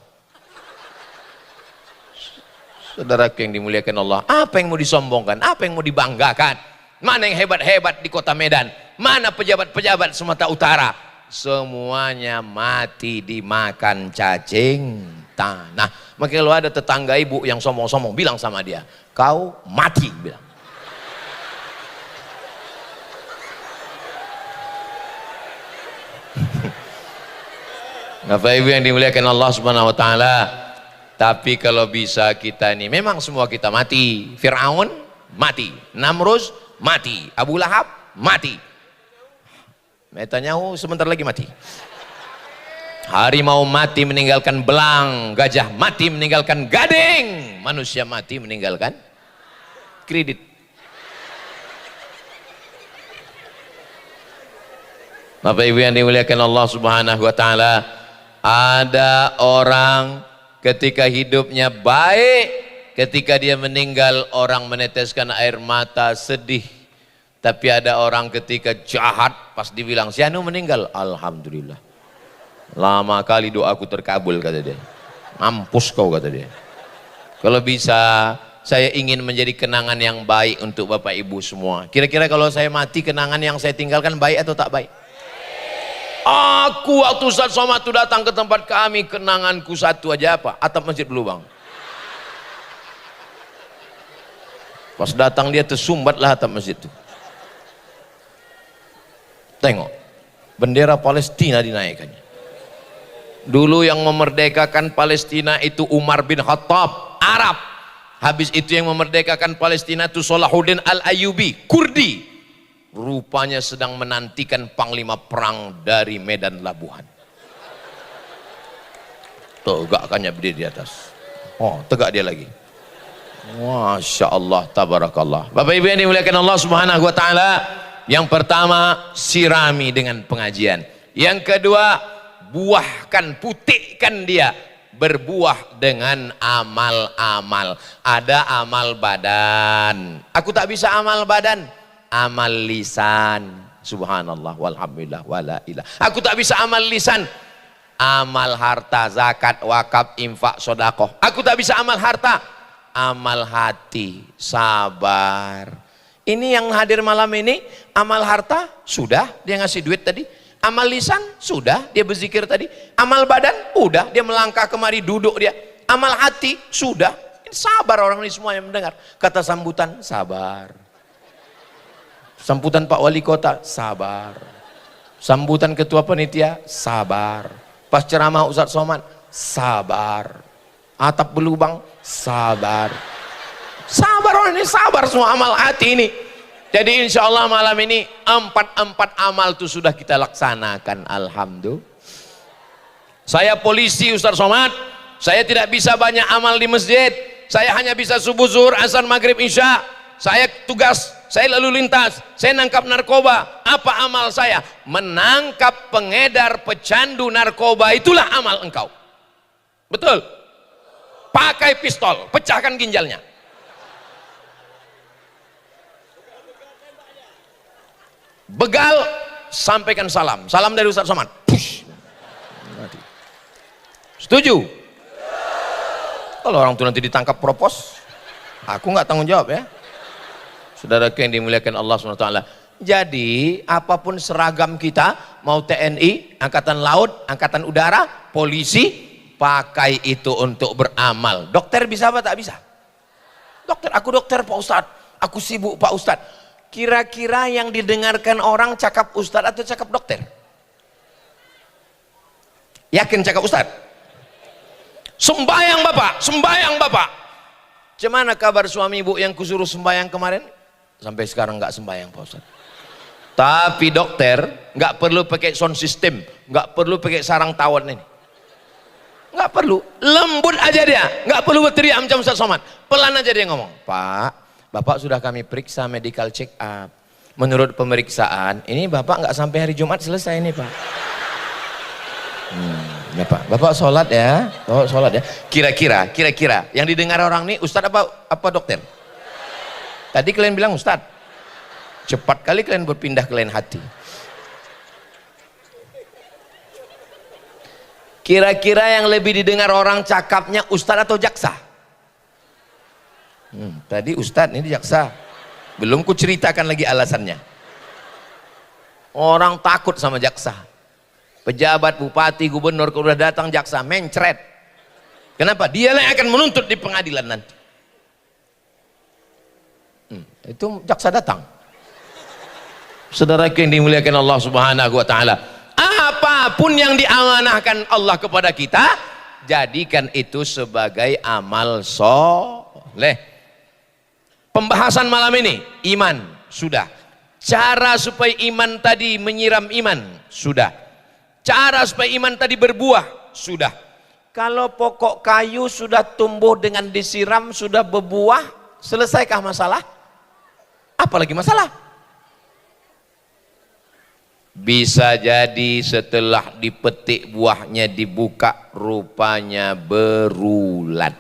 Saudaraku yang dimuliakan Allah, apa yang mau disombongkan, apa yang mau dibanggakan? Mana yang hebat-hebat di kota Medan, mana pejabat-pejabat Sumatera Utara, semuanya mati dimakan cacing tanah. Makanya kalau ada tetangga ibu yang sombong-sombong, bilang sama dia, kau mati, bilang. Bapak Ibu yang dimuliakan Allah Subhanahu wa taala. Tapi kalau bisa kita ini, memang semua kita mati. Firaun mati, Namrus mati, Abu Lahab mati, Netanyahu sebentar lagi mati. Harimau mati meninggalkan belang, gajah mati meninggalkan gading, manusia mati meninggalkan kredit. Bapak Ibu yang dimuliakan Allah Subhanahu wa taala, ada orang ketika hidupnya baik, ketika dia meninggal orang meneteskan air mata sedih. Tapi ada orang ketika jahat, pas dibilang si Anu meninggal, alhamdulillah, lama kali doaku terkabul, kata dia. Mampus kau, kata dia. Kalau bisa saya ingin menjadi kenangan yang baik untuk Bapak Ibu semua. Kira-kira kalau saya mati, kenangan yang saya tinggalkan baik atau tak baik? Aku waktu Ustaz Somad itu datang ke tempat kami, kenanganku satu aja, apa? Atap masjid berlubang. Pas datang dia tersumbatlah atap masjid itu. Tengok, bendera Palestina dinaikkannya. Dulu yang memerdekakan Palestina itu Umar bin Khattab, Arab. Habis itu yang memerdekakan Palestina itu Salahuddin Al-Ayyubi, Kurdi. Rupanya sedang menantikan panglima perang dari Medan Labuhan. Tegakkannya berdiri di atas. Oh, tegak dia lagi. Masya Allah, tabarakallah. Bapak Ibu yang dimuliakan Allah Subhanahu wa taala, yang pertama sirami dengan pengajian. Yang kedua, buahkan, putikkan dia berbuah dengan amal-amal. Ada amal badan. Aku tak bisa amal badan. Amal lisan, subhanallah walhamdulillah wala ilah. Aku tak bisa amal lisan. Amal harta, zakat, wakaf, infak, sodakoh. Aku tak bisa amal harta. Amal hati, sabar. Ini yang hadir malam ini, amal harta sudah, dia ngasih duit tadi. Amal lisan sudah, dia berzikir tadi. Amal badan udah, dia melangkah kemari, duduk dia. Amal hati sudah. Sabar orang ini semua yang mendengar. Kata sambutan, sabar. Sambutan Pak Wali Kota, sabar. Sambutan Ketua Panitia, sabar. Pas ceramah Ustaz Somad, sabar. Atap berlubang, sabar. Sabar orang ini, sabar semua amal hati ini. Jadi insya Allah malam ini empat amal itu sudah kita laksanakan, alhamdulillah. Saya polisi Ustaz Somad, saya tidak bisa banyak amal di masjid. Saya hanya bisa subuh, zuhur, asar, maghrib, isya. Saya tugas, saya lalu lintas, saya nangkap narkoba. Apa amal saya? Menangkap pengedar pecandu narkoba, itulah amal engkau. Betul? Pakai pistol, pecahkan ginjalnya. Begal, sampaikan salam. Salam dari Ustaz Somad. Push. Setuju? Kalau orang itu nanti ditangkap propos, aku nggak tanggung jawab ya. Saudaraku yang dimuliakan Allah SWT. Jadi apapun seragam kita, mau TNI, Angkatan Laut, Angkatan Udara, polisi, pakai itu untuk beramal. Dokter bisa apa tak bisa? Dokter, aku dokter Pak Ustadz, aku sibuk Pak Ustadz. Kira-kira yang didengarkan orang cakap Ustadz atau cakap dokter? Yakin cakap Ustadz? Sembayang Bapak, sembayang Bapak. Gimana kabar suami ibu yang kusuruh sembayang kemarin? Sampai sekarang nggak sembahyang Pak Ustaz. Tapi dokter nggak perlu pakai sound system, nggak perlu pakai sarang tawon ini, nggak perlu, lembut aja dia, nggak perlu berteriak macam Ustaz Somad, pelan aja dia ngomong. Pak, Bapak sudah kami periksa medical check up. Menurut pemeriksaan ini Bapak nggak sampai hari Jumat selesai nih Pak. Ya Pak, Bapak sholat ya, Bapak sholat ya. Kira-kira yang didengar orang ini Ustadz apa dokter? Tadi kalian bilang Ustadz, cepat kali kalian berpindah ke lain hati. Kira-kira yang lebih didengar orang cakapnya Ustadz atau jaksa? Tadi Ustadz, ini jaksa. Belum ku ceritakan lagi alasannya. Orang takut sama jaksa. pejabat, bupati, gubernur, kalau udah datang jaksa mencret. Kenapa? Dialah yang akan menuntut di pengadilan nanti. Itu jaksa datang. Saudara yang dimuliakan Allah Subhanahu wa taala, apapun yang diamanahkan Allah kepada kita, jadikan itu sebagai amal soleh. Pembahasan malam ini iman sudah, cara supaya iman tadi menyiram iman sudah, cara supaya iman tadi berbuah sudah. Kalau pokok kayu sudah tumbuh dengan disiram, sudah berbuah, selesaikah masalah? Apalagi masalah? Bisa jadi setelah dipetik buahnya dibuka, rupanya berulat.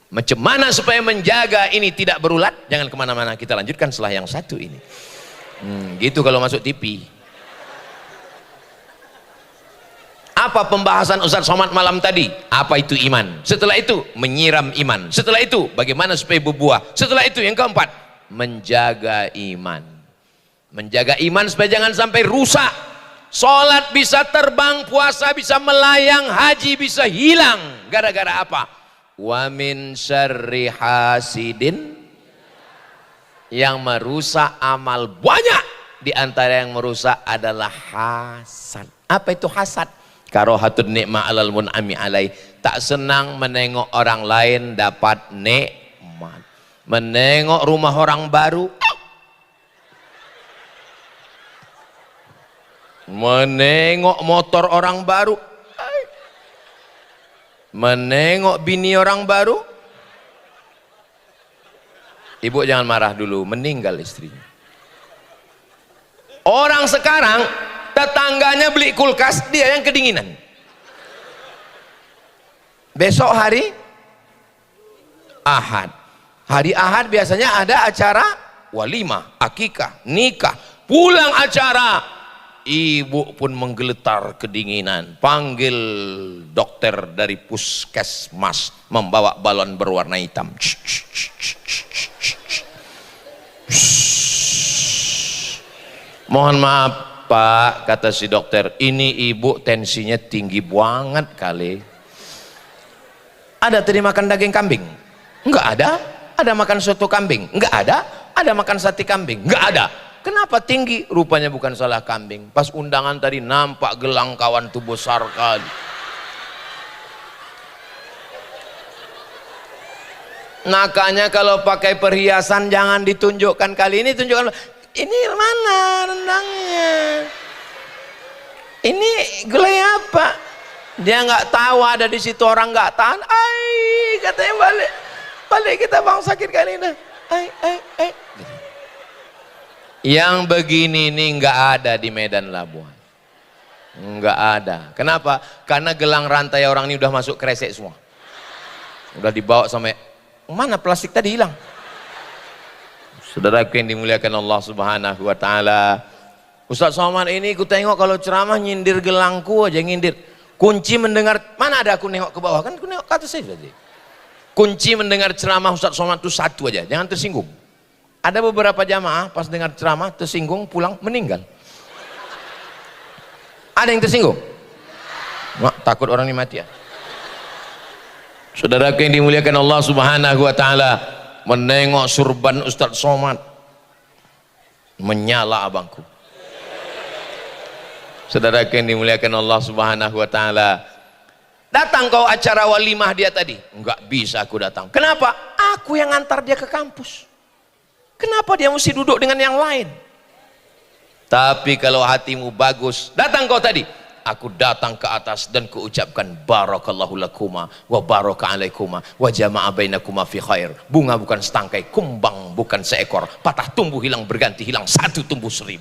Macam mana supaya menjaga ini tidak berulat? Jangan kemana-mana, kita lanjutkan setelah yang satu ini. Gitu kalau masuk TV. Apa pembahasan Ustaz Somad malam tadi? Apa itu iman? Setelah itu menyiram iman. Setelah itu bagaimana supaya berbuah? Setelah itu yang keempat, menjaga iman. Menjaga iman supaya jangan sampai rusak. Sholat bisa terbang, puasa bisa melayang, haji bisa hilang. Gara-gara apa? Wa min syarri hasidin, yang merusak amal banyak. Di antara yang merusak adalah hasad. Apa itu hasad? Karohatun ni'mah alal mun'ami alai, tak senang menengok orang lain dapat nikmat. Menengok rumah orang baru, menengok motor orang baru, menengok bini orang baru. Ibu jangan marah dulu, meninggal istrinya. Orang sekarang tetangganya beli kulkas, dia yang kedinginan. Besok hari Ahad, hari Ahad biasanya ada acara walimah, akikah, nikah. Pulang acara, ibu pun menggeletar kedinginan, panggil dokter dari puskesmas, membawa balon berwarna hitam. Mohon maaf Pak, kata si dokter, ini ibu tensinya tinggi banget kali. Ada tadi makan daging kambing? Enggak ada. Ada makan soto kambing? Enggak ada. Ada makan sate kambing? Enggak ada. Kenapa tinggi? Rupanya bukan salah kambing. Pas undangan tadi nampak gelang kawan tuh besar kali. Makanya kalau pakai perhiasan jangan ditunjukkan, kali ini tunjukkan. Ini mana rendangnya? Ini gulai apa? Dia nggak tahu ada di situ, orang nggak tahan. Ai, katanya balik kita bang sakit kali ini. Ai. Yang begini nih nggak ada di Medan Labuan, nggak ada. Kenapa? Karena gelang rantai orang ini udah masuk kresek semua, udah dibawa sampai mana, plastik tadi hilang. Saudaraku yang dimuliakan Allah Subhanahu wa taala, Ustaz Somad ini ku tengok kalau ceramah nyindir gelangku aja, nyindir. Kunci mendengar, mana ada aku nengok ke bawah, kan aku nengok ke atas saja. Kunci mendengar ceramah Ustaz Somad itu satu aja, jangan tersinggung. Ada beberapa jamaah pas dengar ceramah tersinggung, pulang meninggal. Ada yang tersinggung? Takut orang ini mati ya. Saudaraku yang dimuliakan Allah Subhanahu wa taala, menengok surban Ustaz Somad, menyala abangku. Saudara yang dimuliakan Allah Subhanahu wa taala, datang kau acara walimah dia tadi? Enggak bisa aku datang. Kenapa? Aku yang antar dia ke kampus. Kenapa dia mesti duduk dengan yang lain? Tapi kalau hatimu bagus, datang kau tadi. Aku datang ke atas dan kuucapkan barakallahu lakuma wa baraka alaikuma wa jama'a bainakuma fi khair. Bunga bukan setangkai, kumbang bukan seekor, patah tumbuh hilang berganti, hilang satu tumbuh 1000.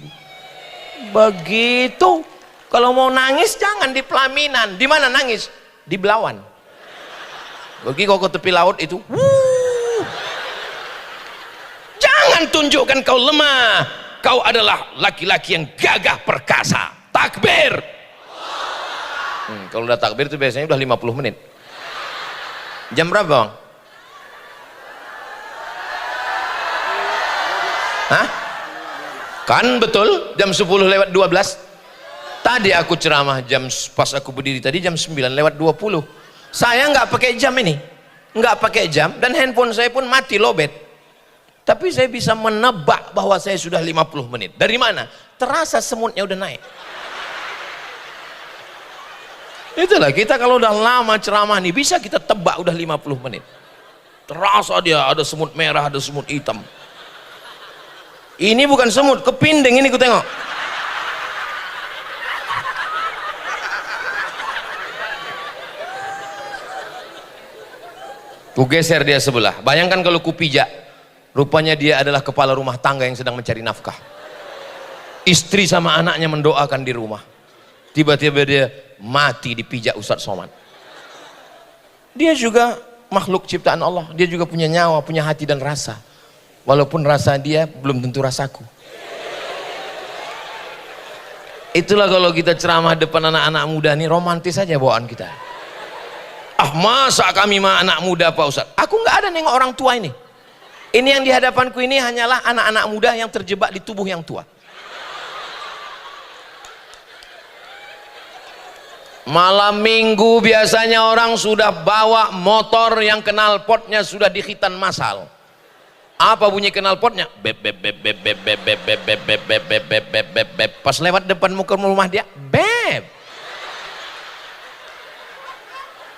Begitu. Kalau mau nangis jangan di pelaminan. Di mana nangis? Di Belawan. Pergi kau ke tepi laut itu. Jangan tunjukkan kau lemah. Kau adalah laki-laki yang gagah perkasa. Takbir. Kalau udah takbir itu biasanya udah 50 menit. Jam berapa bang? Hah? Kan betul jam 10 lewat 12. Tadi aku ceramah pas aku berdiri tadi jam 9:20. Saya nggak pakai jam ini, nggak pakai jam, dan handphone saya pun mati lowbat. Tapi saya bisa menebak bahwa saya sudah 50 menit. Dari mana? Terasa semutnya udah naik. Itulah kita kalau udah lama ceramah nih bisa kita tebak udah 50 menit. Terasa dia ada semut merah, ada semut hitam. Ini bukan semut, kepinding ini ku tengok. Ku geser dia sebelah. Bayangkan kalau ku pijak, rupanya dia adalah kepala rumah tangga yang sedang mencari nafkah. Istri sama anaknya mendoakan di rumah. Tiba-tiba dia mati dipijak Ustadz Somad. Dia juga makhluk ciptaan Allah. Dia juga punya nyawa, punya hati dan rasa. Walaupun rasa dia belum tentu rasaku. Itulah kalau kita ceramah depan anak-anak muda nih, romantis saja bawaan kita. Ah, masa kami mah anak muda Pak Ustadz? Aku nggak ada nengok orang tua ini. Ini yang di hadapanku ini hanyalah anak-anak muda yang terjebak di tubuh yang tua. Malam minggu biasanya orang sudah bawa motor yang knalpotnya sudah dikhitan massal. Apa bunyi knalpotnya? Bep bep bep bep bep bep bep bep bep bep bep bep bep bep bep bep. Pas lewat depan muka rumah dia, bep.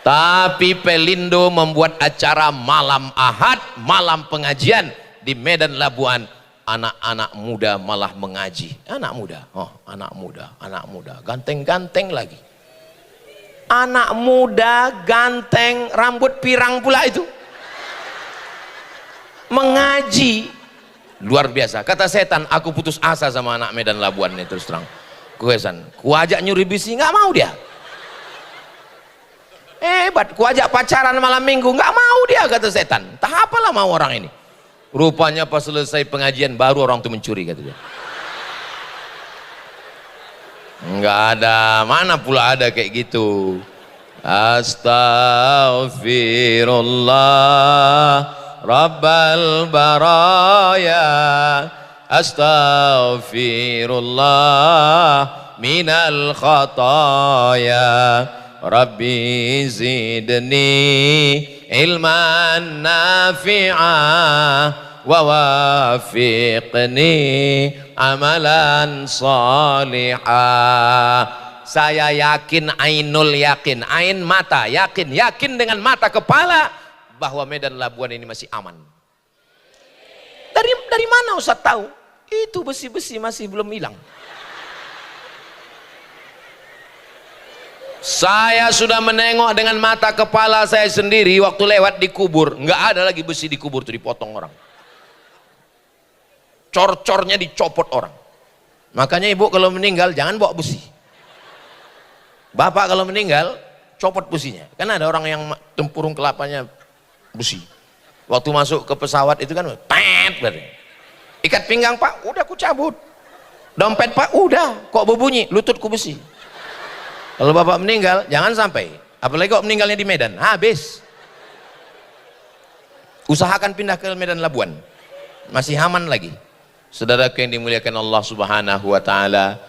Tapi Pelindo membuat acara malam Ahad, malam pengajian di Medan Labuan. Anak-anak muda malah mengaji. Anak muda, oh anak muda, ganteng-ganteng lagi. Anak muda ganteng, rambut pirang pula itu. Mengaji. Luar biasa. Kata setan, aku putus asa sama anak Medan Labuan nih terus terang. Ku ajak nyuri bisi, nggak mau dia. Hebat, ku ajak pacaran malam minggu, nggak mau dia, kata setan. Tak apalah mau orang ini. Rupanya pas selesai pengajian baru orang itu mencuri, kata dia. Nggak ada, mana pula ada kayak gitu. Astaghfirullah Rabbal baraya, astaghfirullah minal khataya, Rabbi zidni ilman nafi'ah wa wafiqni amalan salihah. Saya yakin, ainul yakin, ain mata, yakin dengan mata kepala bahwa Medan Labuan ini masih aman. Dari mana Ustaz tahu? Itu besi-besi masih belum hilang. Saya sudah menengok dengan mata kepala saya sendiri waktu lewat di kubur, nggak ada lagi besi di kubur, itu dipotong orang. Cor-cornya dicopot orang. Makanya ibu kalau meninggal jangan bawa besi. Bapak kalau meninggal copot besinya. Kan ada orang yang tempurung kelapanya besi. Waktu masuk ke pesawat itu kan pet, ikat pinggang Pak, udah aku cabut. Dompet Pak, udah kok berbunyi, lututku besi. Kalau bapak meninggal jangan sampai, apalagi kok meninggalnya di Medan, habis. Usahakan pindah ke Medan Labuan, masih aman lagi. Saudaraku yang dimuliakan Allah Subhanahu wa taala,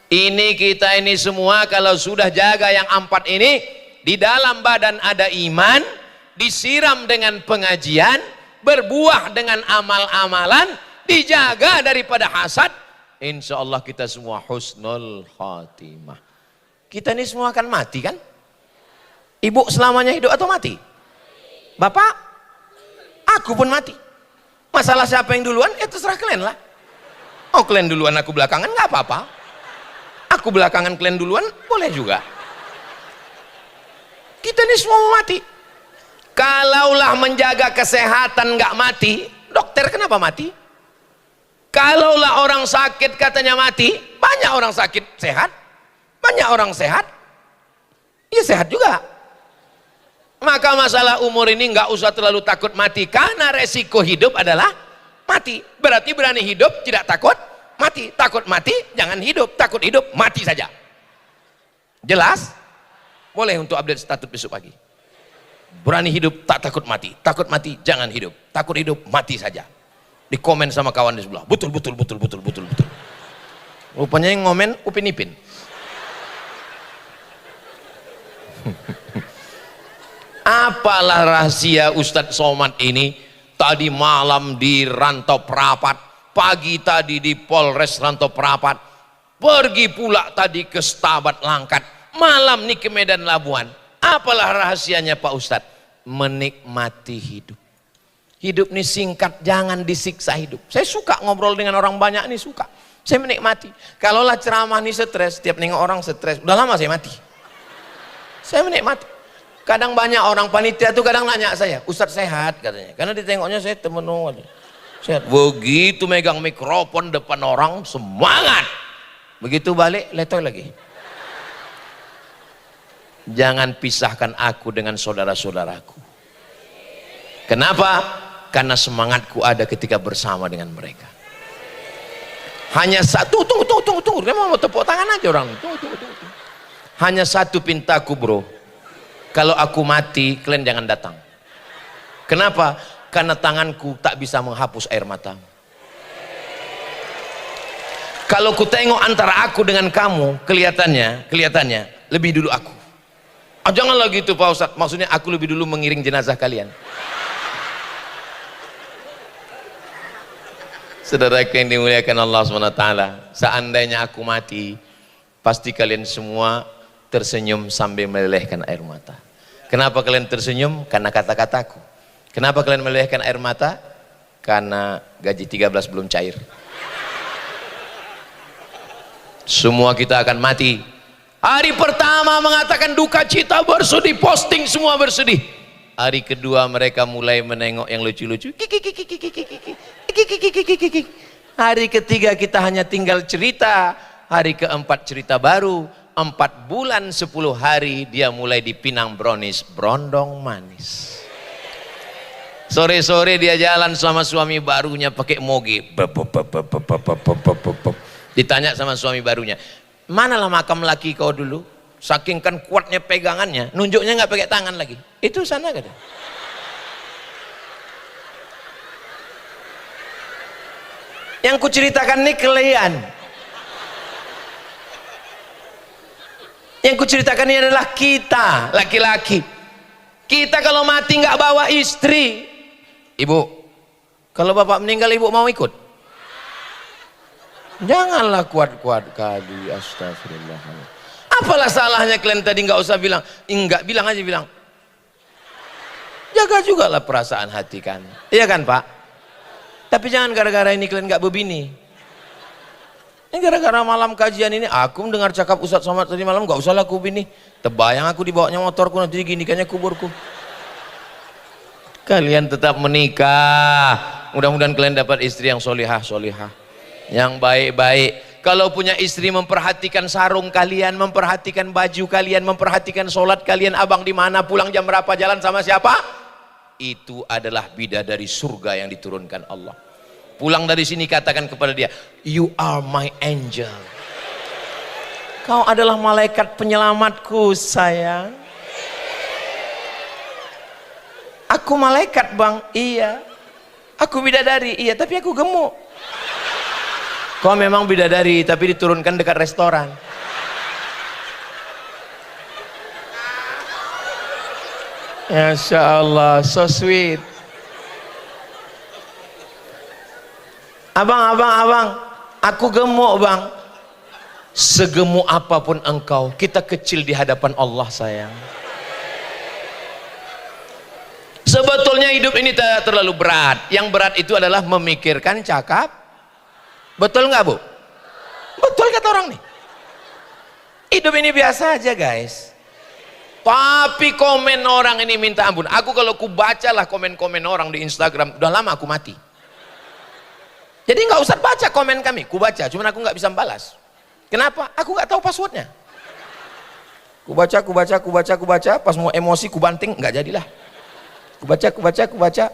ini kita ini semua kalau sudah jaga yang 4 ini, di dalam badan ada iman, disiram dengan pengajian, berbuah dengan amal-amalan, dijaga daripada hasad, insya Allah kita semua husnul khatimah. Kita ini semua akan mati kan? Ibu selamanya hidup atau mati? Bapak? Aku pun mati. Masalah siapa yang duluan, ya terserah kalian lah. Oh kalian duluan aku belakangan, nggak apa-apa. Aku belakangan kalian duluan, boleh juga. Kita ini semua mati. Kalaulah menjaga kesehatan nggak mati, dokter kenapa mati? Kalaulah orang sakit katanya mati, banyak orang sakit sehat. Banyak orang sehat, ya sehat juga. Maka masalah umur ini nggak usah terlalu takut mati, karena resiko hidup adalah mati. Berarti berani hidup, tidak takut mati. Takut mati, jangan hidup. Takut hidup, mati saja. Jelas? Boleh untuk update status besok pagi. Berani hidup, tak takut mati. Takut mati, jangan hidup. Takut hidup, mati saja. Di komen sama kawan di sebelah. Betul. Rupanya yang ngomen Upin Ipin. Apalah rahasia Ustadz Somad ini? Tadi malam di Rantau Prapat, pagi tadi di Polres Rantau Prapat, pergi pula tadi ke Stabat Langkat, malam nih ke Medan Labuan. Apalah rahasianya Pak Ustadz? Menikmati hidup. Hidup ini singkat, jangan disiksa hidup. Saya suka ngobrol dengan orang banyak nih, suka. Saya menikmati. Kalaulah ceramah nih stres, tiap nengok orang stres, udah lama saya mati. Saya menikmati. Kadang banyak orang panitia tuh kadang nanya saya, Ustadz sehat katanya. Karena ditengoknya saya temen aja. Sehat. Begitu megang mikrofon depan orang, semangat. Begitu balik, letoy lagi. Jangan pisahkan aku dengan saudara-saudaraku. Kenapa? Karena semangatku ada ketika bersama dengan mereka. Hanya satu, tunggu. Dia mau tepuk tangan aja orang. Tunggu. Hanya satu pintaku bro. Kalau aku mati, kalian jangan datang. Kenapa? Karena tanganku tak bisa menghapus air matamu. Kalau ku tengok antara aku dengan kamu, kelihatannya lebih dulu aku. Oh, janganlah gitu Pak Ustadz. Maksudnya aku lebih dulu mengiring jenazah kalian. Saudara yang dimuliakan Allah SWT, seandainya aku mati, pasti kalian semua tersenyum sambil melelehkan air mata. Kenapa kalian tersenyum? Karena kata-kataku. Kenapa kalian melelehkan air mata? Karena gaji 13 belum cair. Semua kita akan mati. Hari pertama mengatakan duka cita, bersedih, posting semua bersedih. Hari kedua mereka mulai menengok yang lucu-lucu. Hari ketiga kita hanya tinggal cerita. Hari keempat cerita baru. 4 bulan 10 hari dia mulai dipinang brownies, brondong manis. Sore-sore dia jalan sama suami barunya pakai moge. Ditanya sama suami barunya, manalah makam laki kau dulu? Saking kan kuatnya pegangannya, nunjuknya nggak pakai tangan lagi. Itu sana kata. Yang kuceritakan ini kalian. Yang kuceritakan ini adalah kita, laki-laki. Kita kalau mati nggak bawa istri. Ibu, kalau bapak meninggal ibu mau ikut? Janganlah kuat-kuat kali, astagfirullah. Apalah salahnya kalian tadi nggak usah bilang, enggak, bilang aja bilang. Jaga juga lah perasaan hati kan. Iya kan Pak? Tapi jangan gara-gara ini kalian nggak berbini. Ini gara-gara malam kajian ini aku mendengar cakap Ustadz Somad tadi malam, gak usah lah aku bini. Terbayang aku dibawanya motorku nanti gini kayaknya kuburku. Kalian tetap menikah. Mudah-mudahan kalian dapat istri yang solihah, yang baik-baik. Kalau punya istri memperhatikan sarung kalian, memperhatikan baju kalian, memperhatikan sholat kalian, abang di mana, pulang jam berapa, jalan sama siapa? Itu adalah bidadari surga yang diturunkan Allah. Pulang dari sini katakan kepada dia, you are my angel. Kau adalah malaikat penyelamatku sayang. Aku malaikat bang, iya. Aku bidadari, iya, tapi aku gemuk. Kau memang bidadari, tapi diturunkan dekat restoran. Masya Allah, so sweet. Abang, aku gemuk bang. Segemuk apapun engkau, kita kecil di hadapan Allah sayang. Sebetulnya hidup ini tidak terlalu berat. Yang berat itu adalah memikirkan cakap. Betul nggak bu? Betul kata orang nih. Hidup ini biasa aja guys. Tapi komen orang ini minta ampun. Aku kalau ku bacalah komen-komen orang di Instagram, udah lama aku mati. Jadi nggak usah baca komen kami, ku baca, cuman aku nggak bisa balas. Kenapa? Aku nggak tahu passwordnya. Ku baca, pas mau emosi ku banting, nggak jadilah. Ku baca,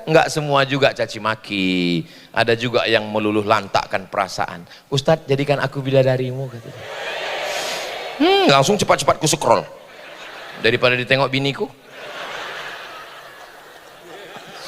nggak semua juga caci maki. Ada juga yang meluluh lantakkan perasaan. Ustadz, jadikan aku bidadarimu, katanya. Langsung cepat-cepat ku scroll. Daripada ditengok biniku.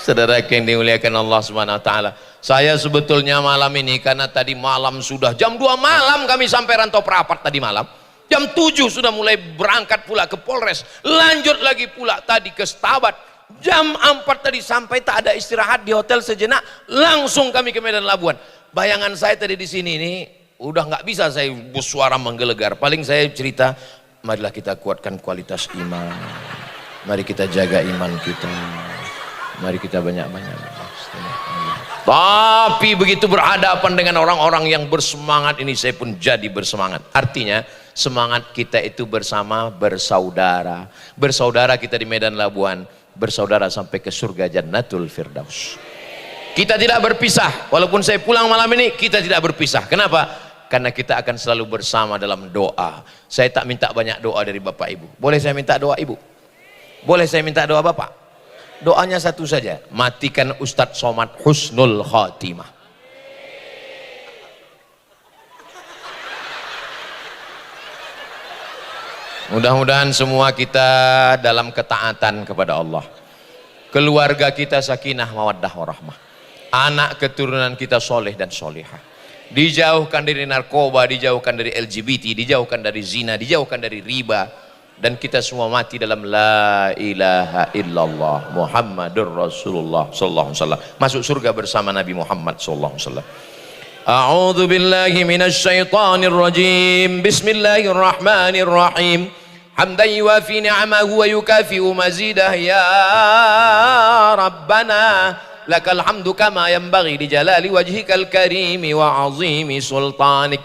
Saudara yang dimuliakan Allah Subhanahu wa taala. Saya sebetulnya malam ini karena tadi malam sudah jam 2 malam kami sampai Rantau Prapat tadi malam. Jam 7 sudah mulai berangkat pula ke Polres, lanjut lagi pula tadi ke Stabat. Jam 4 tadi sampai tak ada istirahat di hotel sejenak, langsung kami ke Medan Labuan. Bayangan saya tadi di sini ini udah nggak bisa saya bersuara menggelegar. Paling saya cerita, marilah kita kuatkan kualitas iman, mari kita jaga iman kita, mari kita banyak-banyak. Tapi begitu berhadapan dengan orang-orang yang bersemangat ini, saya pun jadi bersemangat. Artinya semangat kita itu bersama, bersaudara. Bersaudara kita di Medan Labuan, bersaudara sampai ke surga Jannatul Firdaus. Kita tidak berpisah. Walaupun saya pulang malam ini, kita tidak berpisah. Kenapa? Karena kita akan selalu bersama dalam doa. Saya tak minta banyak doa dari Bapak Ibu. Boleh saya minta doa Ibu? Boleh saya minta doa Bapak? Doanya satu saja, matikan Ustadz Somad husnul khatimah. Mudah-mudahan semua kita dalam ketaatan kepada Allah. Keluarga kita sakinah mawaddah warahmah. Anak keturunan kita soleh dan solihah. Dijauhkan dari narkoba, dijauhkan dari LGBT, dijauhkan dari zina, dijauhkan dari riba. Dan kita semua mati dalam la ilaha illallah Muhammadur Rasulullah sallallahu alaihi wasallam, masuk surga bersama Nabi Muhammad sallallahu alaihi wasallam. A'udzu billahi minasy syaithanir rajim. Bismillahirrahmanirrahim. Hamdan yuwafi ni'amahu wa yukafi'u mazidah ya Rabbana lakal hamdu kama yanbaghi li jalali wajhikal karimi wa azimi sultanik.